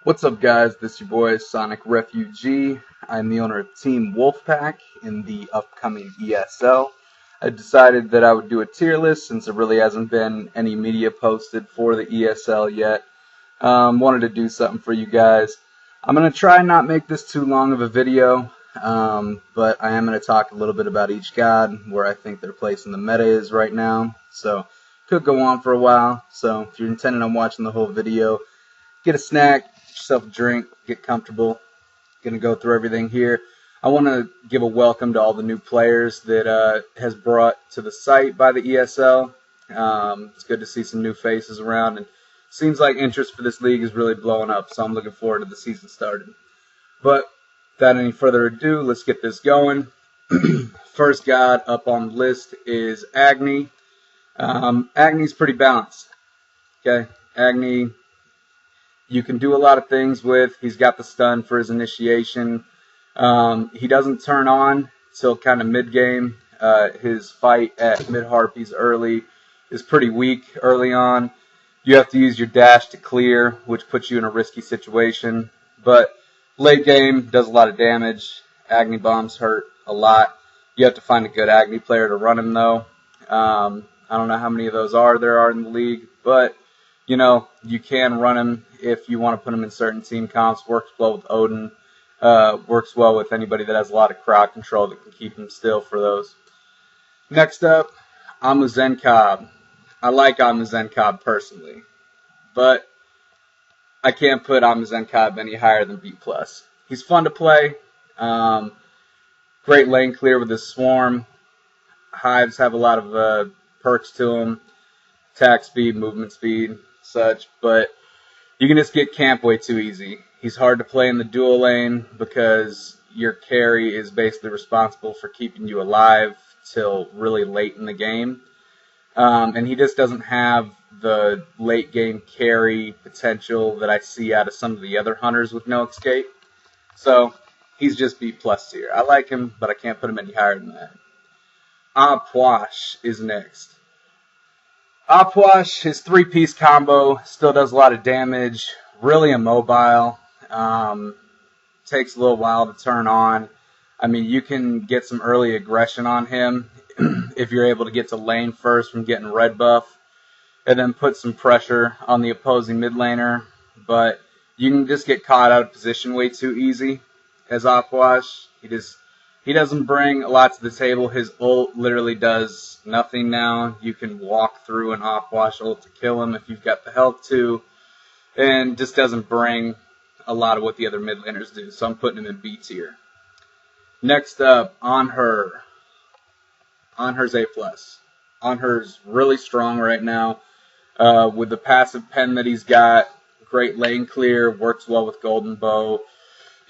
What's up, guys? This is your boy Sonic Refugee. I'm the owner of Team Wolfpack in the upcoming ESL. I decided that I would do a tier list since there really hasn't been any media posted for the ESL yet. Wanted to do something for you guys. I'm going to try and not make this too long of a video, but I am going to talk a little bit about each god, where I think their place in the meta is right now. So, could go on for a while. So, if you're intending on watching the whole video, get a snack, get yourself a drink, get comfortable. Gonna go through everything here. I want to give a welcome to all the new players that has brought to the site by the ESL. It's good to see some new faces around, and seems like interest for this league is really blowing up. So I'm looking forward to the season starting. But without any further ado, let's get this going. First god up on the list is Agni. Agni's pretty balanced. Okay, Agni, you can do a lot of things with. He's got the stun for his initiation. He doesn't turn on till kind of mid-game. His fight at mid-harpies early is pretty weak early on. You have to use your dash to clear, which puts you in a risky situation. But late game does a lot of damage. Agni bombs hurt a lot. You have to find a good Agni player to run him, though. I don't know how many of those there are in the league, but you know, you can run him if you want to put him in certain team comps. Works well with Odin. Works well with anybody that has a lot of crowd control that can keep him still for those. Next up, Amuzen-Cobb. I like Amuzen-Cobb personally, but I can't put Amuzen-Cobb any higher than B+. He's fun to play. Great lane clear with his swarm. Hives have a lot of perks to him. Attack speed, movement speed, such, but you can just get camp way too easy. He's hard to play in the dual lane because your carry is basically responsible for keeping you alive till really late in the game. And he just doesn't have the late game carry potential that I see out of some of the other hunters with no escape. So he's just B+ tier. I like him, but I can't put him any higher than that. Apwash is next. Apwash, his 3-piece combo, still does a lot of damage, really immobile, takes a little while to turn on. I mean, you can get some early aggression on him if you're able to get to lane first from getting red buff, and then put some pressure on the opposing mid laner, but you can just get caught out of position way too easy as Apwash. He doesn't bring a lot to the table. His ult literally does nothing now. You can walk through an Apwash ult to kill him if you've got the health to, and just doesn't bring a lot of what the other mid laners do. So I'm putting him in B tier. Next up, Anhur. Anhur's A+. Anhur's really strong right now with the passive pen that he's got. Great lane clear, works well with Golden Bow.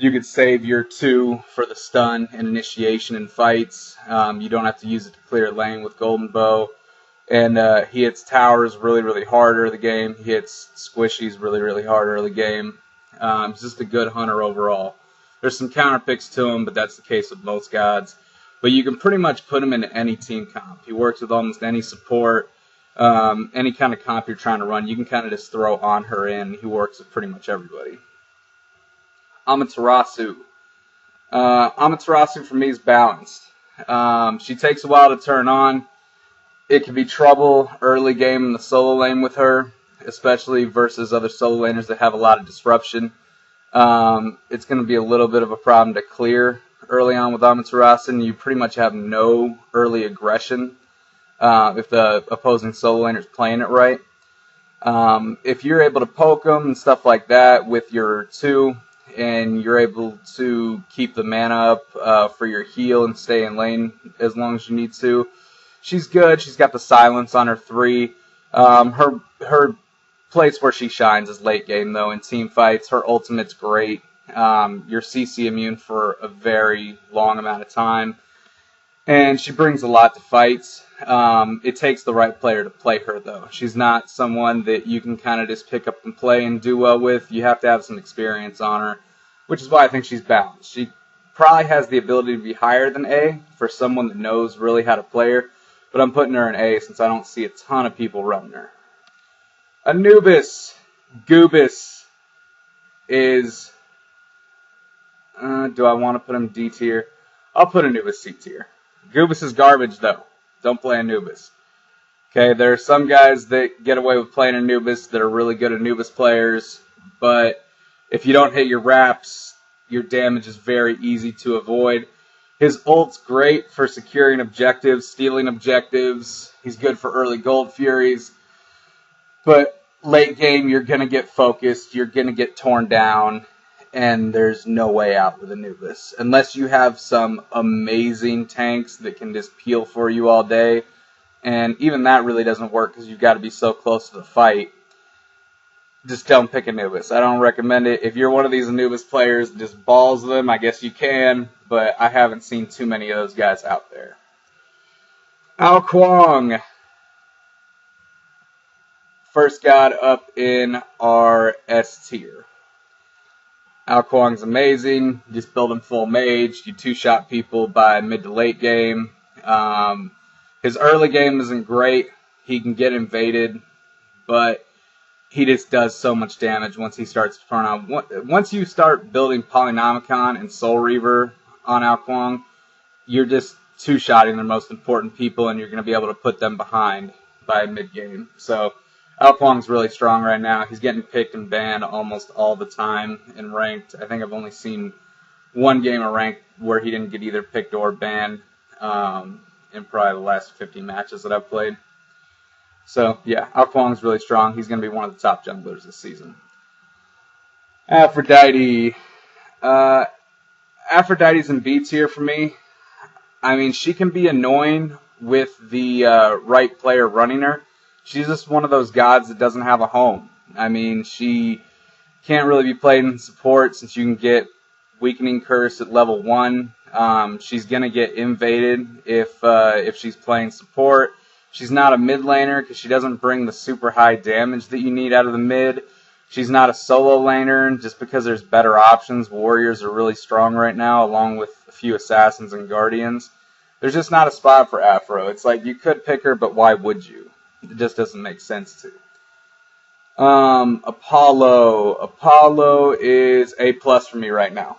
You could save your 2 for the stun and initiation in fights. You don't have to use it to clear lane with Golden Bow. And he hits towers really, really hard early game. He hits squishies really, really hard early game. He's just a good hunter overall. There's some counter picks to him, but that's the case with most gods. But you can pretty much put him into any team comp. He works with almost any support. Any kind of comp you're trying to run, you can kind of just throw Anhur in. He works with pretty much everybody. Amaterasu. Amaterasu for me is balanced. She takes a while to turn on. It can be trouble early game in the solo lane with her, especially versus other solo laners that have a lot of disruption. It's going to be a little bit of a problem to clear early on with Amaterasu, and you pretty much have no early aggression if the opposing solo laner is playing it right. If you're able to poke them and stuff like that with your 2, and you're able to keep the mana up for your heal and stay in lane as long as you need to, she's good. She's got the silence on her 3. Her place where she shines is late game, though, in team fights. Her ultimate's great. You're CC immune for a very long amount of time, and she brings a lot to fights. It takes the right player to play her, though. She's not someone that you can kind of just pick up and play and do well with. You have to have some experience on her, which is why I think she's balanced. She probably has the ability to be higher than A for someone that knows really how to play her, but I'm putting her in A since I don't see a ton of people running her. Anubis. Goobus. is, do I want to put him D tier? I'll put Anubis C tier. Goobus is garbage, though. Don't play Anubis. Okay, there are some guys that get away with playing Anubis that are really good Anubis players, but if you don't hit your wraps, your damage is very easy to avoid. His ult's great for securing objectives, stealing objectives. He's good for early gold furies. But late game, you're going to get focused, you're going to get torn down, and there's no way out with Anubis. Unless you have some amazing tanks that can just peel for you all day. And even that really doesn't work because you've got to be so close to the fight. Just don't pick Anubis. I don't recommend it. If you're one of these Anubis players that just balls them, I guess you can. But I haven't seen too many of those guys out there. Ao Kuang. First god up in our S tier. Ao Kuang's amazing. You just build him full mage. You two-shot people by mid to late game. His early game isn't great. He can get invaded, but he just does so much damage once he starts to turn on. Once you start building Polynomicon and Soul Reaver on Ao Kuang, you're just two-shotting the most important people, and you're going to be able to put them behind by mid-game. So Ao Kuang's really strong right now. He's getting picked and banned almost all the time in ranked. I think I've only seen one game of ranked where he didn't get either picked or banned. In probably the last 50 matches that I've played. So, yeah, Ao Kuang's really strong. He's going to be one of the top junglers this season. Aphrodite. Aphrodite's in B tier for me. I mean, she can be annoying with the right player running her. She's just one of those gods that doesn't have a home. I mean, she can't really be played in support since you can get Weakening Curse at level 1. She's going to get invaded if she's playing support. She's not a mid laner because she doesn't bring the super high damage that you need out of the mid. She's not a solo laner just because there's better options. Warriors are really strong right now, along with a few assassins and guardians. There's just not a spot for Afro. It's like you could pick her, but why would you? It just doesn't make sense to. Apollo. Apollo is A+ for me right now.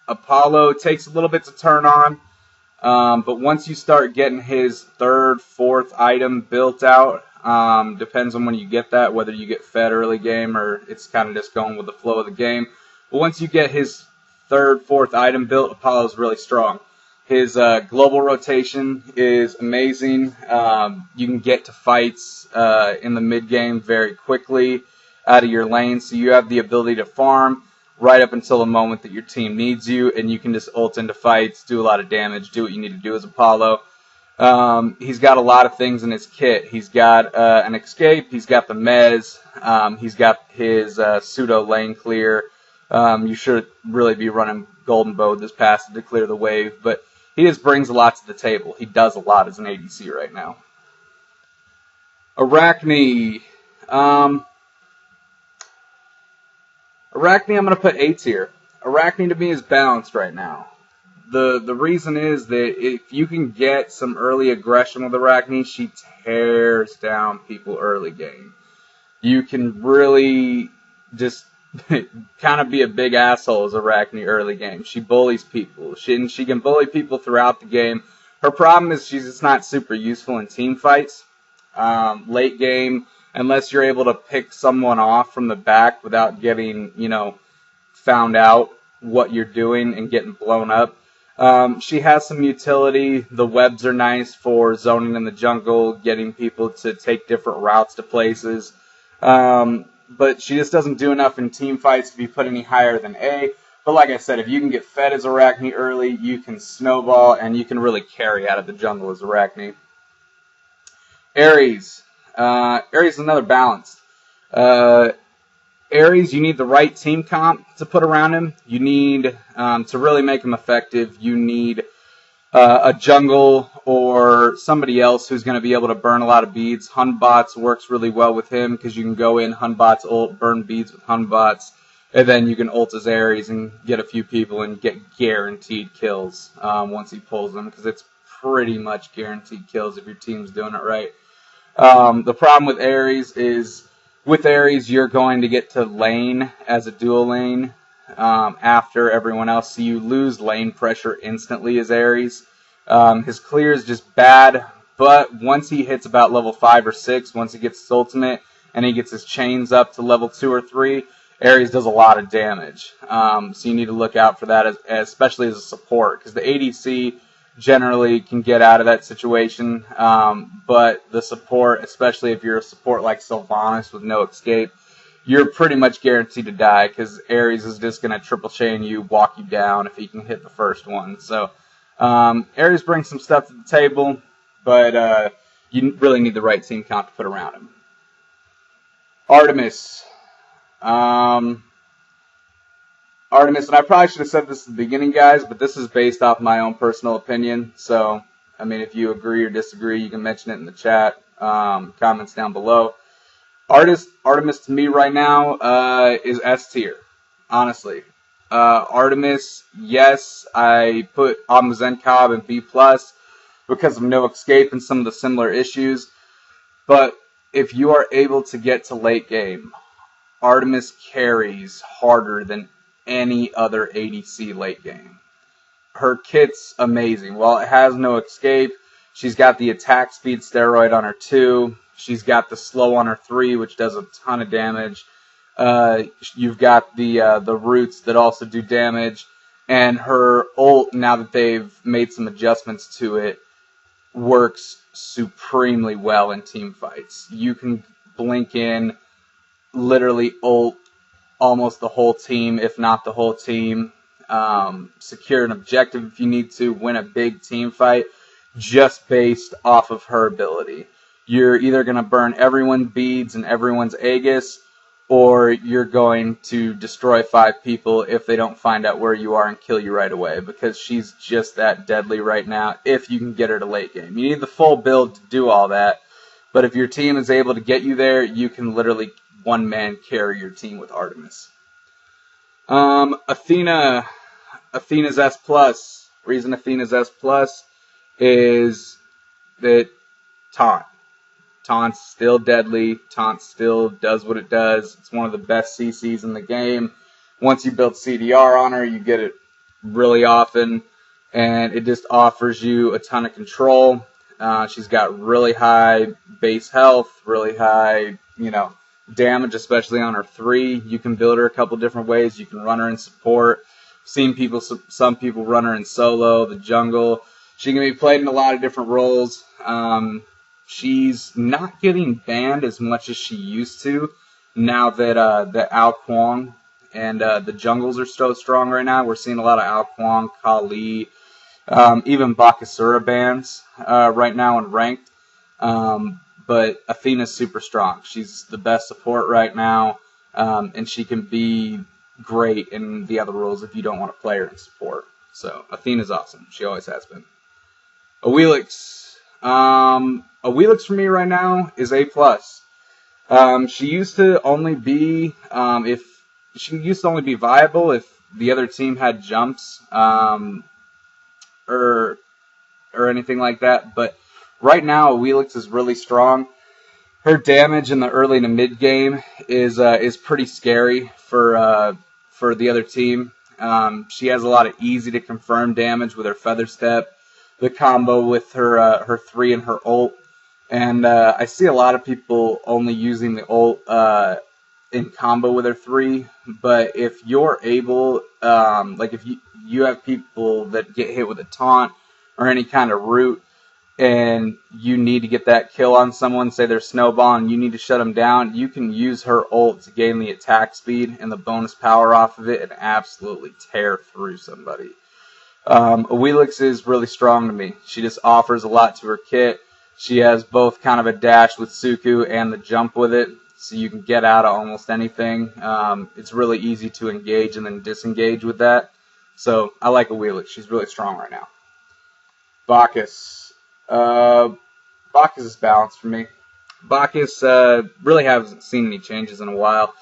Apollo takes a little bit to turn on, but once you start getting his third, fourth item built out, depends on when you get that, whether you get fed early game or it's kind of just going with the flow of the game. But once you get his third, fourth item built, Apollo's really strong. His global rotation is amazing. You can get to fights in the mid game very quickly out of your lane, so you have the ability to farm right up until the moment that your team needs you, and you can just ult into fights, do a lot of damage, do what you need to do as Apollo. He's got a lot of things in his kit. He's got an escape, he's got the mez, he's got his pseudo lane clear. You should really be running Golden Bow this passive to clear the wave, but he just brings a lot to the table. He does a lot as an ADC right now. Arachne. Arachne, I'm going to put A tier. Arachne to me is balanced right now. The reason is that if you can get some early aggression with Arachne, she tears down people early game. You can really just kind of be a big asshole as Arachne early game. She bullies people. She can bully people throughout the game. Her problem is she's just not super useful in team fights. Late game, unless you're able to pick someone off from the back without getting, found out what you're doing and getting blown up. She has some utility. The webs are nice for zoning in the jungle, getting people to take different routes to places. But she just doesn't do enough in team fights to be put any higher than A. But like I said, if you can get fed as Arachne early, you can snowball and you can really carry out of the jungle as Arachne. Ares. Ares is another balanced. Ares, you need the right team comp to put around him. You need, to really make him effective, you need a jungle or somebody else who's going to be able to burn a lot of beads. Hunbots works really well with him because you can go in, Hunbots ult, burn beads with Hunbots, and then you can ult as Ares and get a few people and get guaranteed kills once he pulls them, because it's pretty much guaranteed kills if your team's doing it right. The problem with Ares is With Ares, you're going to get to lane as a dual lane after everyone else, so you lose lane pressure instantly as Ares. His clear is just bad, but once he hits about level 5 or 6, once he gets his ultimate and he gets his chains up to level 2 or 3, Ares does a lot of damage. So you need to look out for that, especially as a support, because the ADC generally can get out of that situation, but the support, especially if you're a support like Sylvanas with no escape, you're pretty much guaranteed to die, because Ares is just going to triple chain you, walk you down if he can hit the first one. So Ares brings some stuff to the table, but you really need the right team count to put around him. Artemis. Artemis, and I probably should have said this at the beginning, guys, but this is based off my own personal opinion. So, I mean, if you agree or disagree, you can mention it in the chat, comments down below. Artemis to me right now is S tier, honestly. Artemis, yes, I put Amazon-Cobb in B+ because of no escape and some of the similar issues. But if you are able to get to late game, Artemis carries harder than any other ADC late game. Her kit's amazing. While it has no escape, she's got the attack speed steroid on her 2. She's got the slow on her 3, which does a ton of damage. You've got the roots that also do damage. And her ult, now that they've made some adjustments to it, works supremely well in team fights. You can blink in, literally ult almost the whole team, if not the whole team. Secure an objective if you need to, win a big team fight, just based off of her ability. You're either going to burn everyone's beads and everyone's Aegis, or you're going to destroy 5 people if they don't find out where you are and kill you right away, because she's just that deadly right now if you can get her to late game. You need the full build to do all that, but if your team is able to get you there, you can literally one-man carry your team with Artemis. Athena's S+. Reason Athena's S+ is that Taunt's still deadly. Taunt still does what it does. It's one of the best CCs in the game. Once you build CDR on her, you get it really often, and it just offers you a ton of control. She's got really high base health, really high, damage, especially on her 3. You can build her a couple different ways. You can run her in support. Seen some people run her in solo, the jungle. She can be played in a lot of different roles. She's not getting banned as much as she used to now that the Ao Kuang and the jungles are so strong right now. We're seeing a lot of Ao Kuang, Kali, even Bakasura bans right now in ranked. But Athena's super strong. She's the best support right now, and she can be great in the other roles if you don't want to play her in support. So Athena's awesome. She always has been. Awilix. Awilix for me right now is A+. She used to only be viable if the other team had jumps or anything like that. But right now, Awilix is really strong. Her damage in the early to mid game is pretty scary for the other team. She has a lot of easy to confirm damage with her Feather Step, the combo with her 3 and her ult. And I see a lot of people only using the ult in combo with her 3. But if you're able, if you have people that get hit with a taunt or any kind of root, and you need to get that kill on someone, say they're snowballing, and you need to shut them down, you can use her ult to gain the attack speed and the bonus power off of it and absolutely tear through somebody. Awilix is really strong to me. She just offers a lot to her kit. She has both kind of a dash with Suku and the jump with it, so you can get out of almost anything. It's really easy to engage and then disengage with that. So I like Awilix. She's really strong right now. Bacchus. Bacchus is balanced for me. Bacchus really hasn't seen any changes in a while.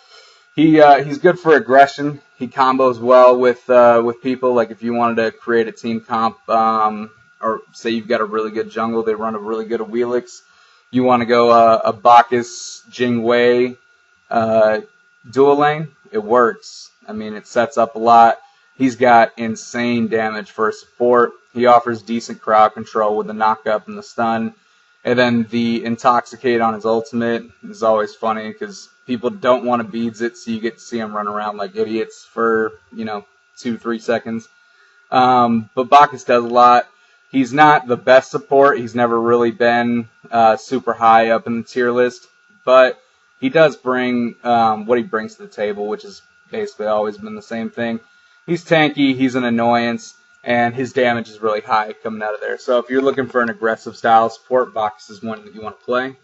He's good for aggression. He combos well with people. Like if you wanted to create a team comp, or say you've got a really good jungle, they run a really good Awilix. You want to go a Bacchus, Jing Wei, Uh, Dual lane, it works. I mean, it sets up a lot. He's got insane damage for support. He offers decent crowd control with the knock up and the stun. And then the Intoxicate on his ultimate is always funny because people don't want to beads it, so you get to see him run around like idiots for, 2-3 seconds. But Bacchus does a lot. He's not the best support. He's never really been super high up in the tier list. But he does bring what he brings to the table, which has basically always been the same thing. He's tanky, he's an annoyance, and his damage is really high coming out of there. So if you're looking for an aggressive style support, Bacchus is one that you want to play.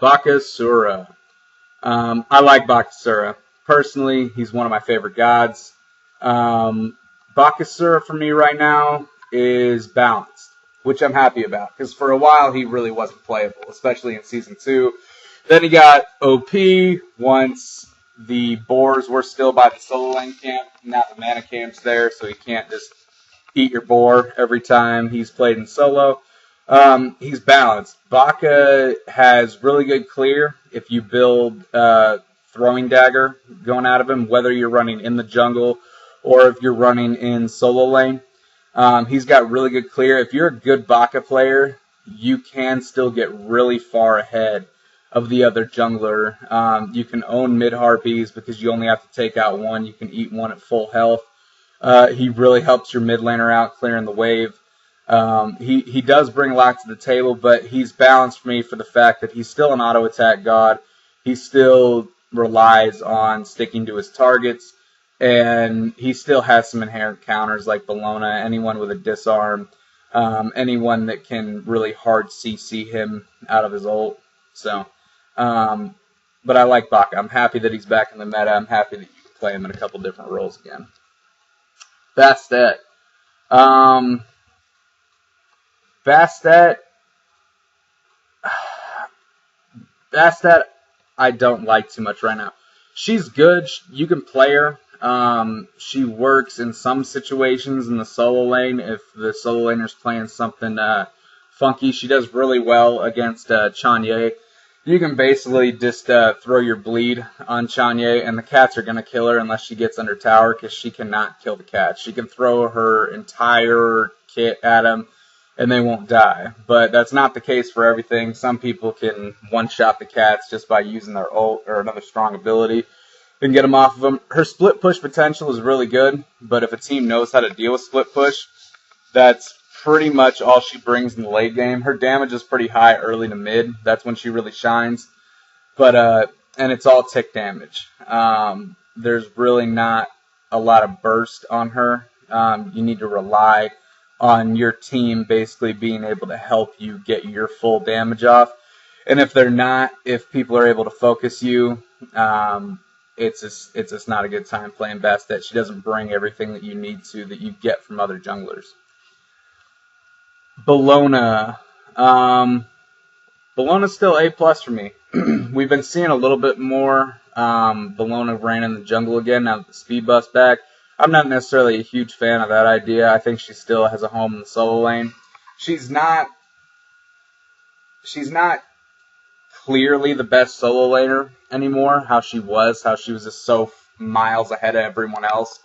Bakasura. I like Bakasura. Personally, he's one of my favorite gods. Bakasura for me right now is balanced, which I'm happy about, because for a while he really wasn't playable, especially in Season 2. Then he got OP once the boars were still by the solo lane camp. Now the mana camp's there, so he can't just eat your boar every time he's played in solo. He's balanced. Baka has really good clear if you build throwing dagger going out of him, whether you're running in the jungle or if you're running in solo lane. He's got really good clear. If you're a good Baka player, you can still get really far ahead of the other jungler. You can own mid harpies because you only have to take out one. You can eat one at full health. He really helps your mid laner out clearing the wave. He does bring a lot to the table, but he's balanced for me for the fact that he's still an auto attack god. He still relies on sticking to his targets, and he still has some inherent counters like Bellona, anyone with a disarm, anyone that can really hard CC him out of his ult. So, but I like Baka. I'm happy that he's back in the meta. I'm happy that you can play him in a couple different roles again. Bastet. Bastet, I don't like too much right now. She's good. You can play her. She works in some situations in the solo lane. If the solo laner's playing something funky, she does really well against Chanye. You can basically just throw your bleed on Chanye, and the cats are going to kill her unless she gets under tower, because she cannot kill the cats. She can throw her entire kit at them, and they won't die. But that's not the case for everything. Some people can one-shot the cats just by using their ult or another strong ability and get them off of them. Her split push potential is really good, but if a team knows how to deal with split push, that's pretty much all she brings in the late game. Her damage is pretty high early to mid. That's when she really shines. But and it's all tick damage. There's really not a lot of burst on her. You need to rely on your team basically being able to help you get your full damage off. And if they're not, if people are able to focus you, it's just not a good time playing Bastet. She doesn't bring everything that you need to that you get from other junglers. Bellona. Bellona's still A+ for me. We've been seeing a little bit more Bellona ran in the jungle again now that the speed buff's back. I'm not necessarily a huge fan of that idea. I think she still has a home in the solo lane. She's not clearly the best solo laner anymore, how she was just so miles ahead of everyone else,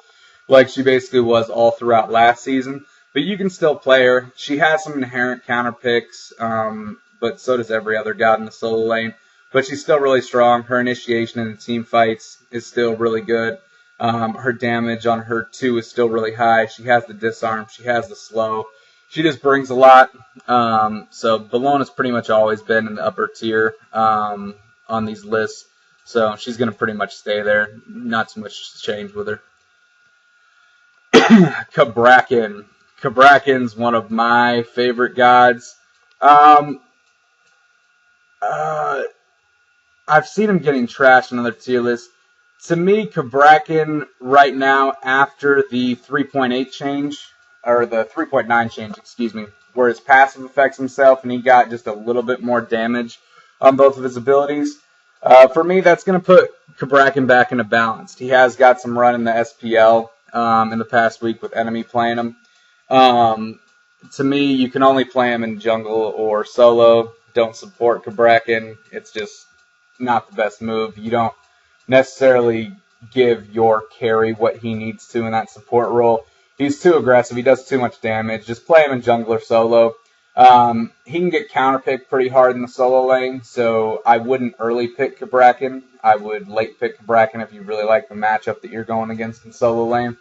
like she basically was all throughout last season. But you can still play her. She has some inherent counter picks, but so does every other god in the solo lane. But she's still really strong. Her initiation in the team fights is still really good. Her damage on her 2 is still really high. She has the disarm. She has the slow. She just brings a lot. So Bellona's pretty much always been in the upper tier on these lists. So she's going to pretty much stay there. Not too much change with her. Cabrakan. Cabrakan's one of my favorite gods. I've seen him getting trashed in other tier lists. To me, Cabrakan right now, after the 3.8 change, or the 3.9 change, excuse me, where his passive affects himself and he got just a little bit more damage on both of his abilities, for me, that's going to put Cabrakan back into balance. He has got some run in the SPL in the past week with enemy playing him. To me, you can only play him in jungle or solo. don't support Cabrakan. It's just not the best move. You don't necessarily give your carry what he needs to in that support role. He's too aggressive. He does too much damage. Just play him in jungler solo. He can get counterpicked pretty hard in the solo lane, so I wouldn't early pick Cabrakan. I would late pick Cabrakan if you really like the matchup that you're going against in solo lane.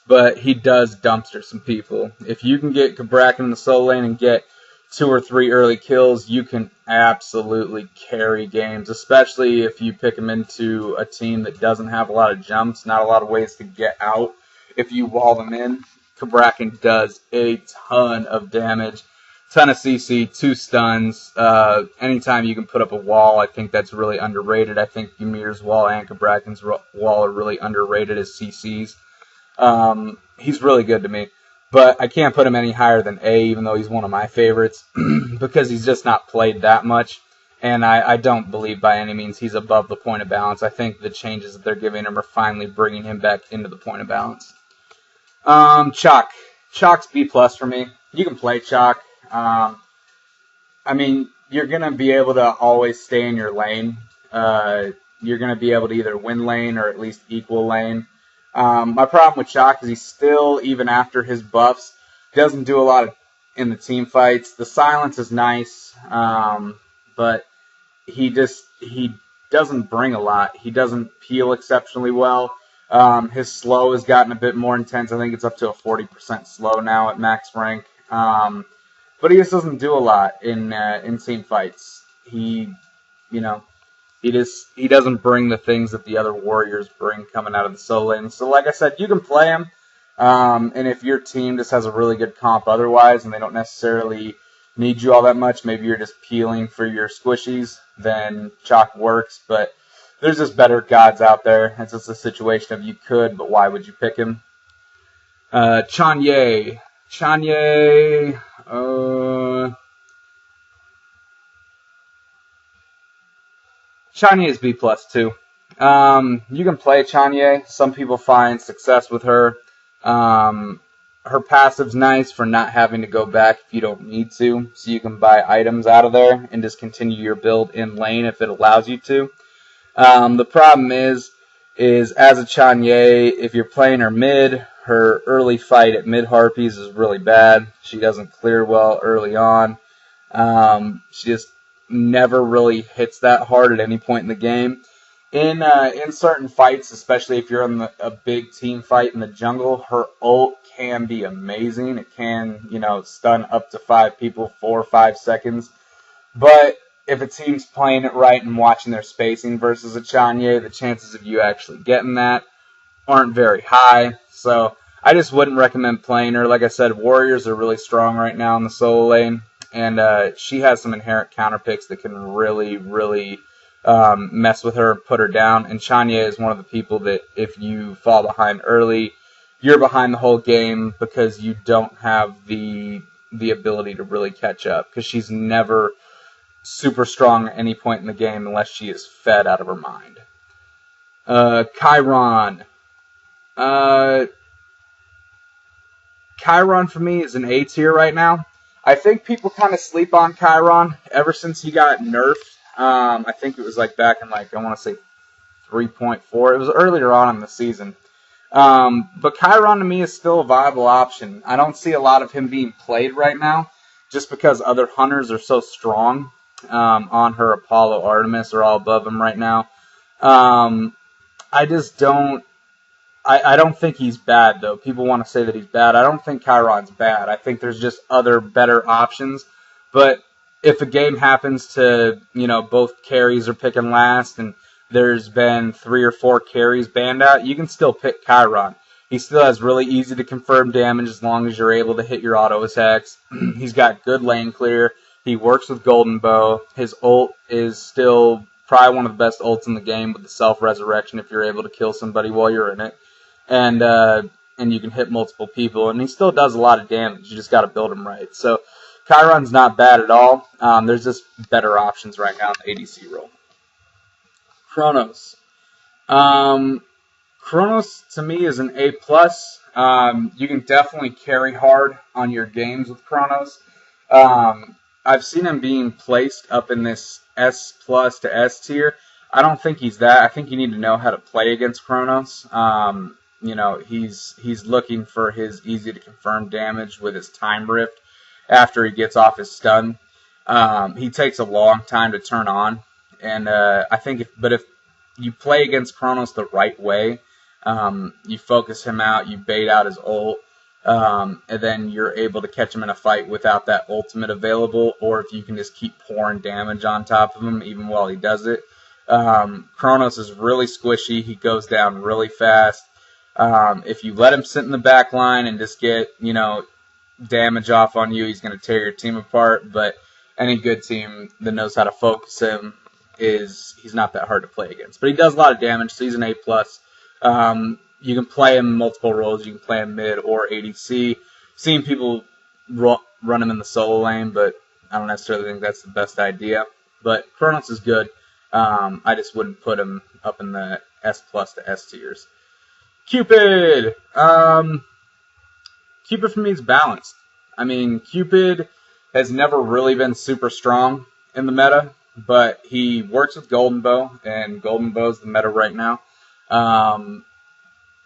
But he does dumpster some people. If you can get Cabrakan in the solo lane and get 2 or 3 early kills, you can absolutely carry games, especially if you pick him into a team that doesn't have a lot of jumps, not a lot of ways to get out. If you wall them in, Cabrakan does a ton of damage, ton of CC, 2 stuns. Anytime you can put up a wall, I think that's really underrated. I think Ymir's wall and Cabrakan's wall are really underrated as CCs. He's really good to me. But I can't put him any higher than A, even though he's one of my favorites, because he's just not played that much. And I don't believe by any means he's above the point of balance. I think the changes that they're giving him are finally bringing him back into the point of balance. Chalk. Chalk's B+ for me. You can play Chalk. I mean, you're going to be able to always stay in your lane. You're going to be able to either win lane or at least equal lane. My problem with Chalk is he's still, even after his buffs, doesn't do a lot in the team fights. The silence is nice, but he doesn't bring a lot. He doesn't peel exceptionally well. His slow has gotten a bit more intense. I think it's up to a 40% slow now at max rank. But he just doesn't do a lot in team fights. He doesn't bring the things that the other warriors bring coming out of the solo lane. So like I said, you can play him. And if your team just has a really good comp otherwise and they don't necessarily need you all that much, maybe you're just peeling for your squishies, then Chalk works. But there's just better gods out there. It's just a situation of you could, but why would you pick him? Chanye. Chanye is B+ too. You can play Chanye. Some people find success with her. Her passive's nice for not having to go back if you don't need to. So you can buy items out of there and just continue your build in lane if it allows you to. The problem is as a Chanye, if you're playing her mid, her early fight at mid Harpies is really bad. She doesn't clear well early on. She just never really hits that hard at any point in the game. In certain fights, especially if you're in a big team fight in the jungle, her ult can be amazing. It can, stun up to 5 people, 4 or 5 seconds. But if a team's playing it right and watching their spacing versus a Chanye, the chances of you actually getting that aren't very high. So I just wouldn't recommend playing her. Like I said, warriors are really strong right now in the solo lane. And she has some inherent counter picks that can really, really mess with her and put her down. And Chanye is one of the people that if you fall behind early, you're behind the whole game because you don't have the ability to really catch up. Because she's never super strong at any point in the game unless she is fed out of her mind. Chiron. Chiron for me is an A tier right now. I think people kind of sleep on Chiron ever since he got nerfed. I think it was back in I want to say 3.4. It was earlier on in the season. But Chiron to me is still a viable option. I don't see a lot of him being played right now just because other hunters are so strong on her. Apollo, Artemis are all above him right now. I just don't. I don't think he's bad, though. People want to say that he's bad. I don't think Chiron's bad. I think there's just other better options. But if a game happens to, both carries are picking last and there's been 3 or 4 carries banned out, you can still pick Chiron. He still has really easy to confirm damage as long as you're able to hit your auto attacks. He's got good lane clear. He works with Golden Bow. His ult is still probably one of the best ults in the game with the self-resurrection if you're able to kill somebody while you're in it. And you can hit multiple people, and he still does a lot of damage. You just got to build him right. So Chiron's not bad at all. There's just better options right now in the ADC role. Chronos. Chronos to me is an A+. You can definitely carry hard on your games with Chronos. I've seen him being placed up in this S plus to S tier. I don't think he's that. I think you need to know how to play against Kronos. He's looking for his easy to confirm damage with his time rift after he gets off his stun. He takes a long time to turn on, and I think if you play against Kronos the right way, you focus him out, you bait out his ult, and then you're able to catch him in a fight without that ultimate available, or if you can just keep pouring damage on top of him even while he does it. Kronos is really squishy. He goes down really fast. If you let him sit in the back line and just get, damage off on you, he's going to tear your team apart. But any good team that knows how to focus him he's not that hard to play against. But he does a lot of damage, so he's an A+. You can play him multiple roles. You can play him mid or ADC. Seen people run him in the solo lane, but I don't necessarily think that's the best idea. But Kronos is good. I just wouldn't put him up in the S+ to S tiers. Cupid! Cupid for me is balanced. I mean, Cupid has never really been super strong in the meta, but he works with Golden Bow, and Golden Bow is the meta right now.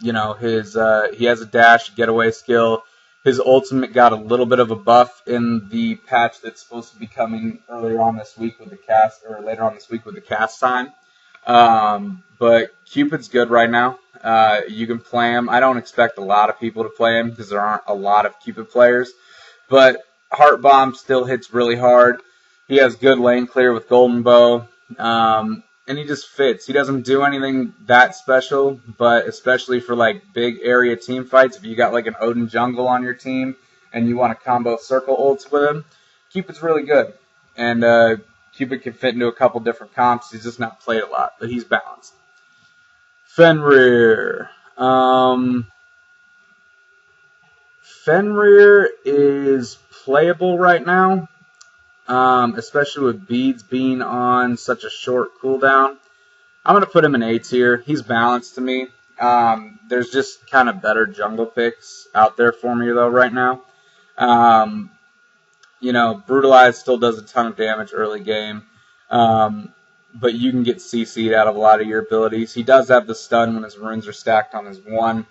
He has a dash, getaway skill. His ultimate got a little bit of a buff in the patch that's supposed to be coming later on this week with the cast time. But Cupid's good right now. You can play him. I don't expect a lot of people to play him because there aren't a lot of Cupid players. But Heart Bomb still hits really hard. He has good lane clear with Golden Bow. And he just fits. He doesn't do anything that special, but especially for big area team fights, if you got an Odin jungle on your team and you want to combo circle ults with him, Cupid's really good. And Cupid can fit into a couple different comps. He's just not played a lot, but he's balanced. Fenrir. Fenrir is playable right now. Especially with beads being on such a short cooldown. I'm going to put him in A tier. He's balanced to me. There's just kind of better jungle picks out there for me, though, right now. Brutalize still does a ton of damage early game. But you can get CC'd out of a lot of your abilities. He does have the stun when his runes are stacked on his 1.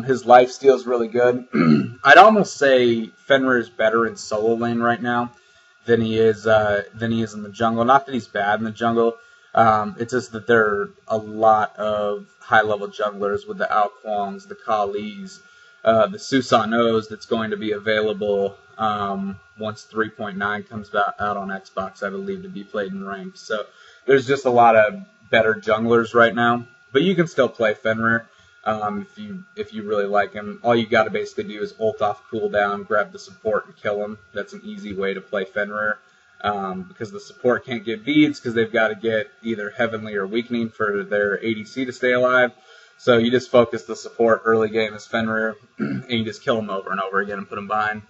His lifesteal is really good. I'd almost say Fenrir is better in solo lane right now than he is in the jungle. Not that he's bad in the jungle. It's just that there are a lot of high-level junglers with the Ao Kuangs, the Kalis, the Susanos that's going to be available once 3.9 comes out on Xbox, I believe, to be played in ranked. So there's just a lot of better junglers right now. But you can still play Fenrir. If you really like him, all you got to basically do is ult off cooldown, grab the support, and kill him. That's an easy way to play Fenrir, because the support can't get beads because they've got to get either Heavenly or Weakening for their ADC to stay alive. So you just focus the support early game as Fenrir, and you just kill him over and over again and put him behind.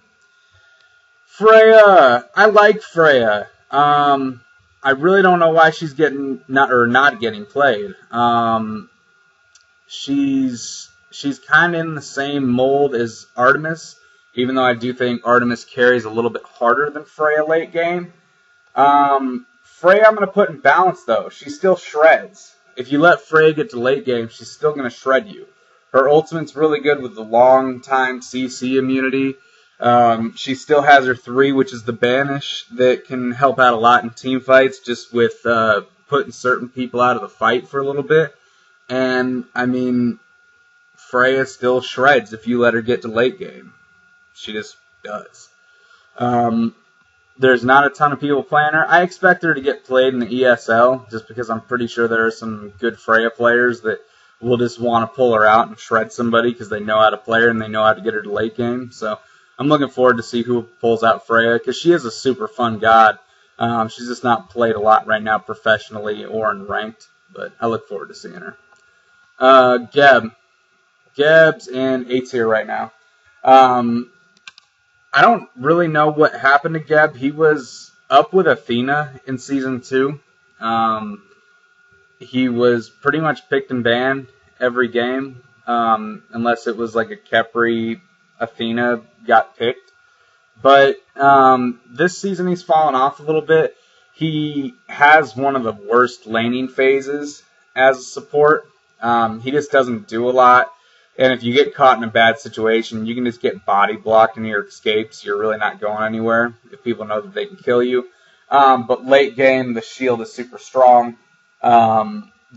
Freya, I like Freya. I really don't know why she's not getting played. She's kind of in the same mold as Artemis, even though I do think Artemis carries a little bit harder than Freya late game. Freya I'm going to put in balance, though. She still shreds. If you let Freya get to late game, she's still going to shred you. Her ultimate's really good with the long time CC immunity. She still has her 3, which is the Banish, that can help out a lot in team fights, just with putting certain people out of the fight for a little bit. And, I mean, Freya still shreds if you let her get to late game. She just does. There's not a ton of people playing her. I expect her to get played in the ESL, just because I'm pretty sure there are some good Freya players that will just want to pull her out and shred somebody because they know how to play her and they know how to get her to late game. So I'm looking forward to see who pulls out Freya, because she is a super fun god. She's just not played a lot right now professionally or in ranked, but I look forward to seeing her. Geb. Geb's in A tier right now. I don't really know what happened to Geb. He was up with Athena in Season 2. He was pretty much picked and banned every game, unless it was like a Khepri Athena got picked. But this season he's fallen off a little bit. He has one of the worst laning phases as a support. He just doesn't do a lot. And if you get caught in a bad situation, you can just get body blocked in your escapes. You're really not going anywhere if people know that they can kill you. But late game, the shield is super strong.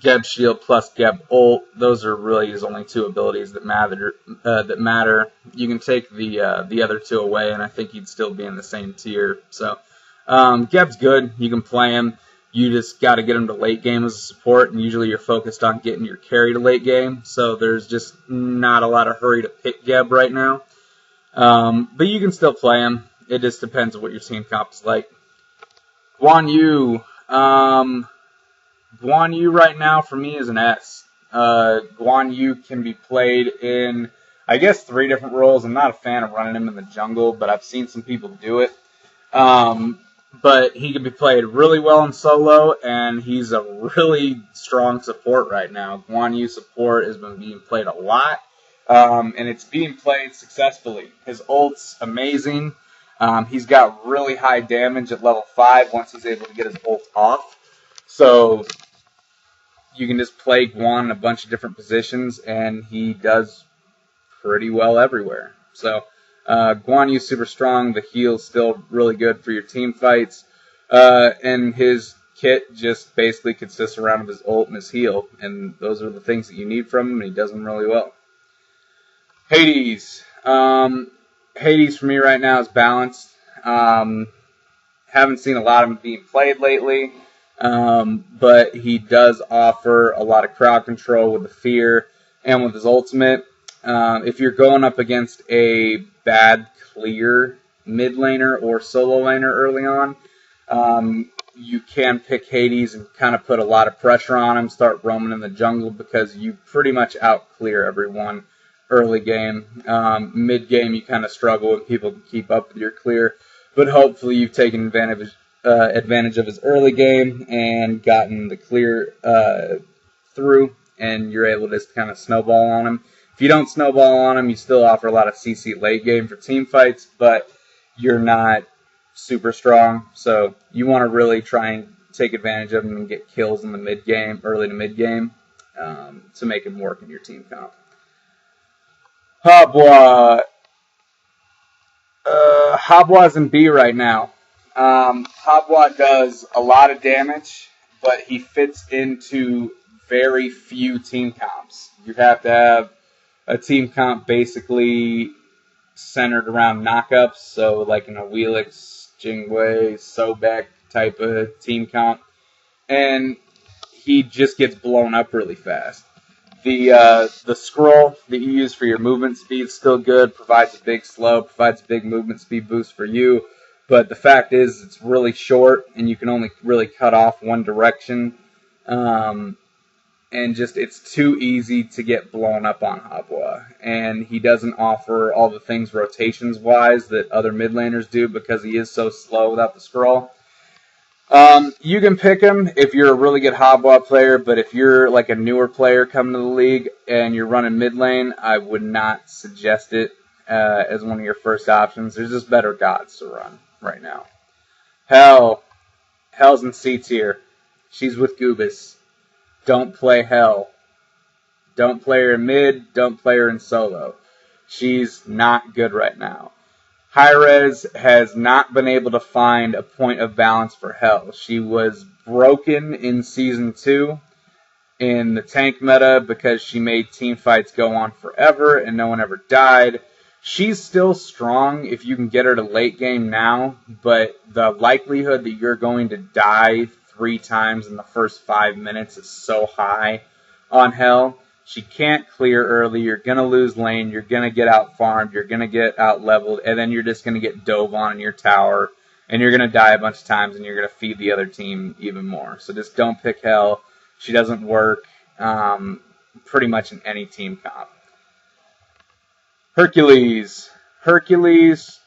Geb shield plus Geb ult. Those are really his only two abilities that matter. You can take the other two away, and I think he'd still be in the same tier. So Geb's good. You can play him. You just got to get him to late game as a support, and usually you're focused on getting your carry to late game. So there's just not a lot of hurry to pick Geb right now. But you can still play him. It just depends on what your team comp is like. Guan Yu. Guan Yu right now for me is an S. Guan Yu can be played in, I guess, 3 different roles. I'm not a fan of running him in the jungle, but I've seen some people do it. But he can be played really well in solo, and he's a really strong support right now. Guan Yu support has been being played a lot, and it's being played successfully. His ult's amazing. He's got really high damage at level 5 once he's able to get his ult off. So you can just play Guan in a bunch of different positions, and he does pretty well everywhere. So Guan Yu's super strong. The heal's still really good for your team fights. And his kit just basically consists around his ult and his heal. And those are the things that you need from him, and he does them really well. Hades. Hades for me right now is balanced. Haven't seen a lot of him being played lately. But he does offer a lot of crowd control with the fear and with his ultimate. If you're going up against a bad clear mid laner or solo laner early on, you can pick Hades and kind of put a lot of pressure on him, start roaming in the jungle, because you pretty much out clear everyone early game. Mid game you kind of struggle and people can keep up with your clear, but hopefully you've taken advantage of his early game and gotten the clear through, and you're able to just kind of snowball on him. If you don't snowball on him, you still offer a lot of CC late game for team fights, but you're not super strong, so you want to really try and take advantage of him and get kills in the mid game, early to mid game, to make him work in your team comp. Habwa. Habwa's in B right now. Habwa does a lot of damage, but he fits into very few team comps. You have to have a team comp basically centered around knockups, so like in a Wheelix, Jingwei, Sobek type of team comp, and he just gets blown up really fast. The scroll that you use for your movement speed is still good, provides a big slow, provides a big movement speed boost for you, but the fact is it's really short and you can only really cut off one direction. And just it's too easy to get blown up on Habwa. And he doesn't offer all the things rotations-wise that other mid laners do because he is so slow without the scroll. You can pick him if you're a really good Habwa player, but if you're like a newer player coming to the league and you're running mid lane, I would not suggest it as one of your first options. There's just better gods to run right now. Hell's in C tier. She's with Goobus. Don't play Hell. Don't play her in mid. Don't play her in solo. She's not good right now. Hi-Rez has not been able to find a point of balance for Hell. She was broken in Season 2 in the tank meta because she made team fights go on forever and no one ever died. She's still strong if you can get her to late game now, but the likelihood that you're going to die 3 times in the first 5 minutes is so high on Hell. She can't clear early. You're going to lose lane. You're going to get out farmed. You're going to get out leveled. And then you're just going to get dove on in your tower. And you're going to die a bunch of times. And you're going to feed the other team even more. So just don't pick Hell. She doesn't work pretty much in any team comp. Hercules. Hercules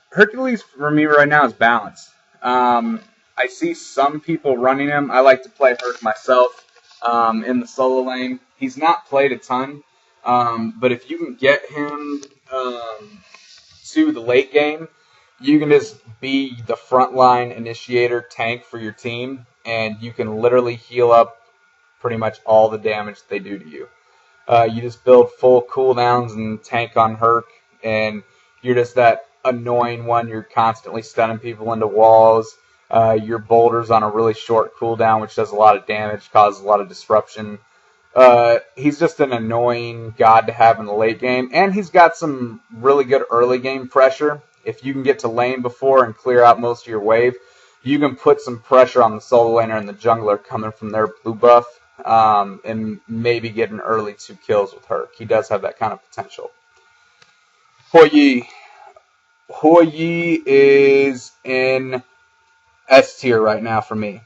for me right now is balanced. I see some people running him. I like to play Herc myself in the solo lane. He's not played a ton, but if you can get him to the late game, you can just be the frontline initiator tank for your team, and you can literally heal up pretty much all the damage they do to you. You just build full cooldowns and tank on Herc, and you're just that annoying one. You're constantly stunning people into walls. Your Boulder's on a really short cooldown, which does a lot of damage, causes a lot of disruption. He's just an annoying god to have in the late game, and he's got some really good early game pressure. If you can get to lane before and clear out most of your wave, you can put some pressure on the solo laner and the jungler coming from their blue buff, and maybe get an early 2 kills with Herc. He does have that kind of potential. Hou Yi. Hou Yi is in S tier right now for me.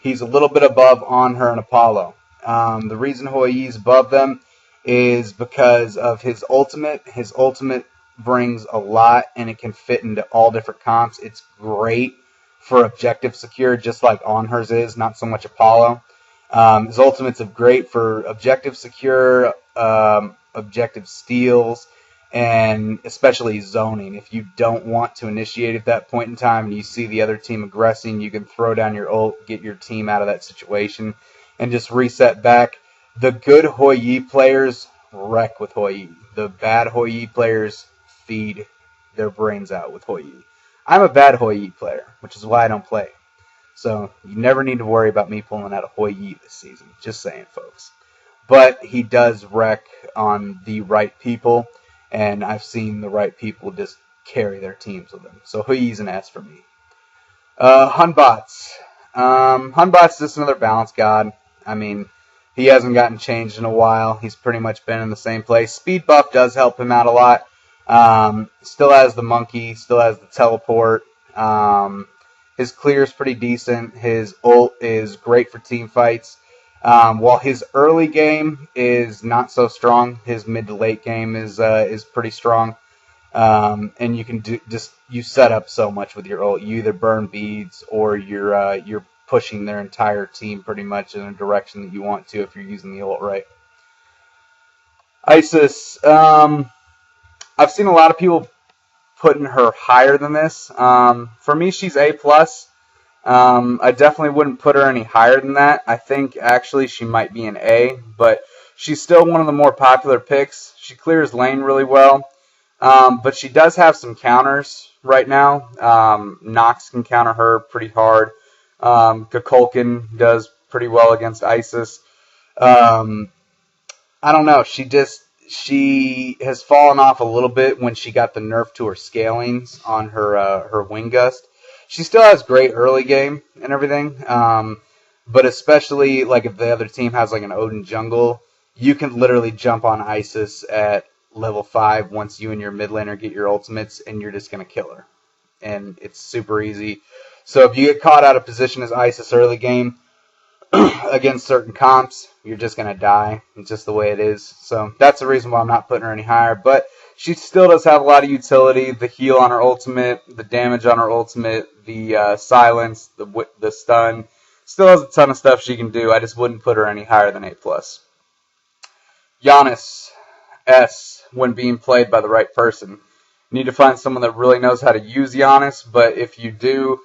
He's a little bit above On Her and Apollo. The reason Hou Yi is above them is because of his ultimate. His ultimate brings a lot, and it can fit into all different comps. It's great for objective secure, just like On Hers is, not so much Apollo. His ultimates are great for objective secure, objective steals, and especially zoning. If you don't want to initiate at that point in time and you see the other team aggressing, you can throw down your ult, get your team out of that situation, and just reset back. The good Hou Yi players wreck with Hou Yi. The bad Hou Yi players feed their brains out with Hou Yi. I'm a bad Hou Yi player, which is why I don't play. So you never need to worry about me pulling out a Hou Yi this season. Just saying, folks. But he does wreck on the right people, and I've seen the right people just carry their teams with him. So Hou Yi's an S for me. Hunbots. Hunbot's just another balance god. I mean, he hasn't gotten changed in a while. He's pretty much been in the same place. Speed buff does help him out a lot. Still has the monkey, still has the teleport. His clear is pretty decent. His ult is great for team fights. While his early game is not so strong, his mid to late game is pretty strong. And you can you set up so much with your ult. You either burn beads or you're pushing their entire team pretty much in a direction that you want to if you're using the ult right. Isis. I've seen a lot of people putting her higher than this. For me, she's A+. I definitely wouldn't put her any higher than that. I think actually she might be an A, but she's still one of the more popular picks. She clears lane really well, but she does have some counters right now. Nox can counter her pretty hard. Kukulkan does pretty well against Isis. I don't know. She has fallen off a little bit when she got the nerf to her scalings on her Wing Gust. She still has great early game and everything, but especially like if the other team has like an Odin jungle, you can literally jump on Isis at level 5 once you and your mid laner get your ultimates, and you're just going to kill her. And it's super easy. So if you get caught out of position as Isis early game against certain comps, you're just going to die. It's just the way it is. So that's the reason why I'm not putting her any higher. But she still does have a lot of utility. The heal on her ultimate, the damage on her ultimate, the silence, the stun. Still has a ton of stuff she can do. I just wouldn't put her any higher than A+. Giannis, S, when being played by the right person. You need to find someone that really knows how to use Giannis, but if you do,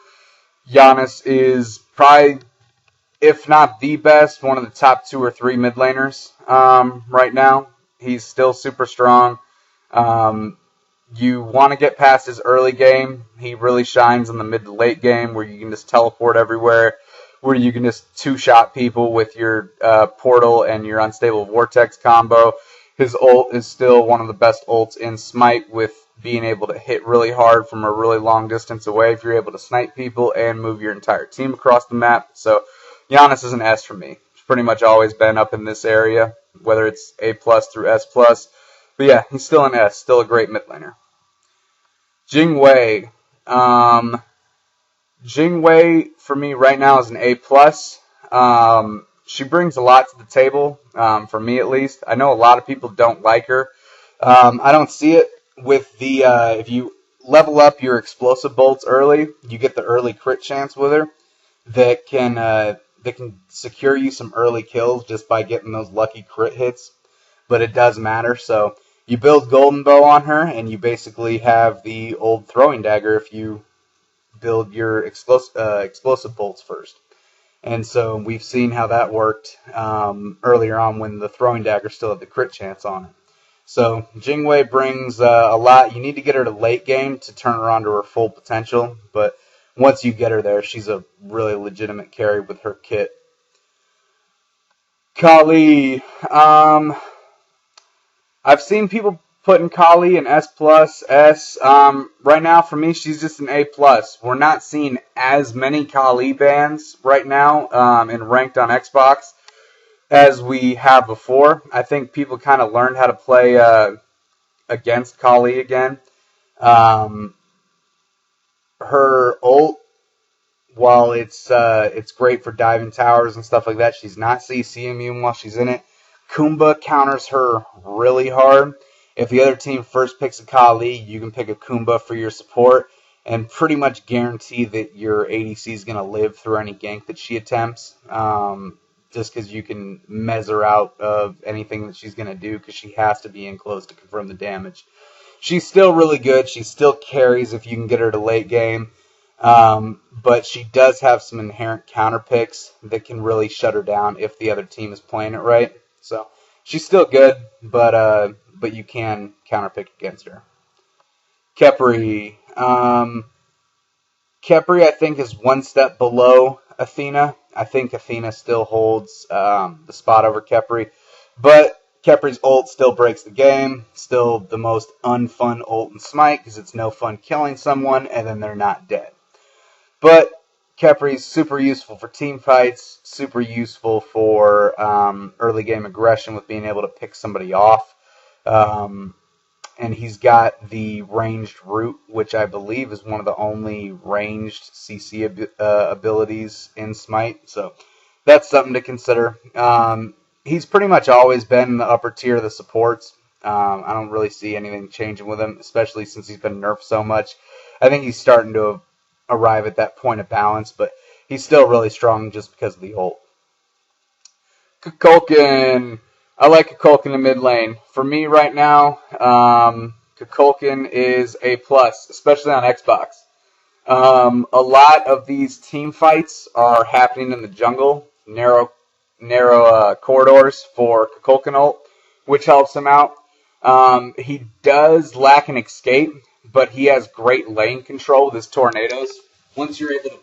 Giannis is probably, if not the best, one of the top 2 or 3 mid laners right now. He's still super strong. You want to get past his early game. He really shines in the mid to late game where you can just teleport everywhere, where you can just two-shot people with your portal and your unstable vortex combo. His ult is still one of the best ults in Smite, with being able to hit really hard from a really long distance away if you're able to snipe people and move your entire team across the map. So Giannis is an S for me. He's pretty much always been up in this area, whether it's A+ through S+. But yeah, he's still an S, still a great mid laner. Jingwei. Jingwei, for me right now, is an A+. She brings a lot to the table, for me at least. I know a lot of people don't like her. I don't see it with the, if you level up your explosive bolts early, you get the early crit chance with her that can secure you some early kills just by getting those lucky crit hits. But it does matter, so You build Golden Bow on her, and you basically have the old throwing dagger if you build your explosive bolts first. And so we've seen how that worked earlier on when the throwing dagger still had the crit chance on it. So Jingwei brings a lot. You need to get her to late game to turn her on to her full potential, but once you get her there, she's a really legitimate carry with her kit. Kali. I've seen people putting Kali in S+, S. Right now, for me, she's just an A+. We're not seeing as many Kali bans right now in ranked on Xbox as we have before. I think people kind of learned how to play against Kali again. Her ult, while it's great for diving towers and stuff like that, she's not CC immune while she's in it. Kumba counters her really hard. If the other team first picks a Kali, you can pick a Kumba for your support and pretty much guarantee that your ADC is going to live through any gank that she attempts, just because you can mez her out of anything that she's going to do because she has to be in close to confirm the damage. She's still really good. She still carries if you can get her to late game. But she does have some inherent counter picks that can really shut her down if the other team is playing it right. So she's still good, but you can counter pick against her. Khepri. Khepri, I think, is one step below Athena. I think Athena still holds the spot over Khepri, but Khepri's ult still breaks the game. Still the most unfun ult in Smite because it's no fun killing someone and then they're not dead. But Khepri's super useful for team fights, super useful for early game aggression with being able to pick somebody off. And he's got the ranged root, which I believe is one of the only ranged CC abilities in Smite. So that's something to consider. He's pretty much always been in the upper tier of the supports. I don't really see anything changing with him, especially since he's been nerfed so much. I think he's starting to arrive at that point of balance, but he's still really strong just because of the ult. Kukulkan. I like Kukulkan in mid lane. For me right now, Kukulkan is A+, especially on Xbox. A lot of these team fights are happening in the jungle, narrow corridors for Kukulkan ult, which helps him out. He does lack an escape, but he has great lane control with his tornadoes. Once you're able to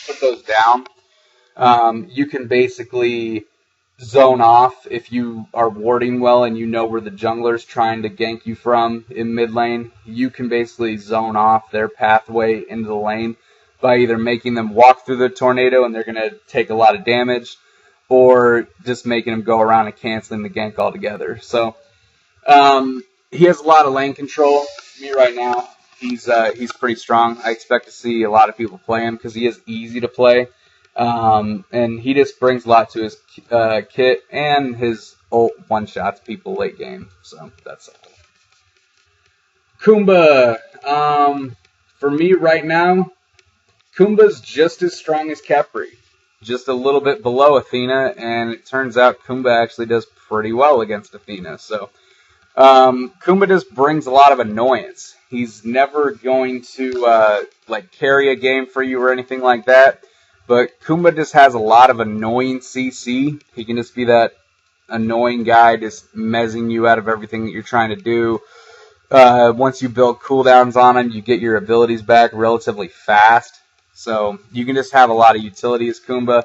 put those down, you can basically zone off if you are warding well and you know where the jungler's trying to gank you from in mid lane. You can basically zone off their pathway into the lane by either making them walk through the tornado and they're going to take a lot of damage, or just making them go around and canceling the gank altogether. So he has a lot of lane control. For me right now, he's pretty strong. I expect to see a lot of people play him because he is easy to play. And he just brings a lot to his kit, and his ult one-shots people late game. So that's it. Kumba. For me right now, Kumba's just as strong as Khepri. Just a little bit below Athena, and it turns out Kumba actually does pretty well against Athena. So Kumba just brings a lot of annoyance. He's never going to carry a game for you or anything like that. But Kumba just has a lot of annoying CC. He can just be that annoying guy just mezzing you out of everything that you're trying to do. Once you build cooldowns on him, you get your abilities back relatively fast. So you can just have a lot of utility as Kumba.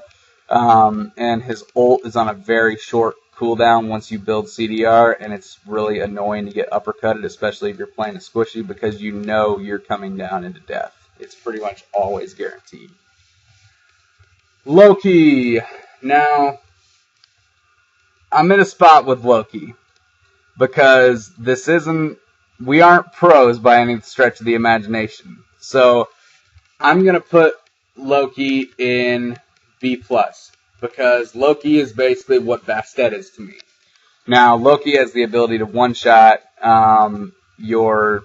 And his ult is on a very short cooldown once you build CDR, and it's really annoying to get uppercutted, especially if you're playing a squishy, because you know you're coming down into death. It's pretty much always guaranteed. Loki. Now, I'm in a spot with Loki because we aren't pros by any stretch of the imagination. So I'm going to put Loki in B+, because Loki is basically what Bastet is to me. Now, Loki has the ability to one-shot your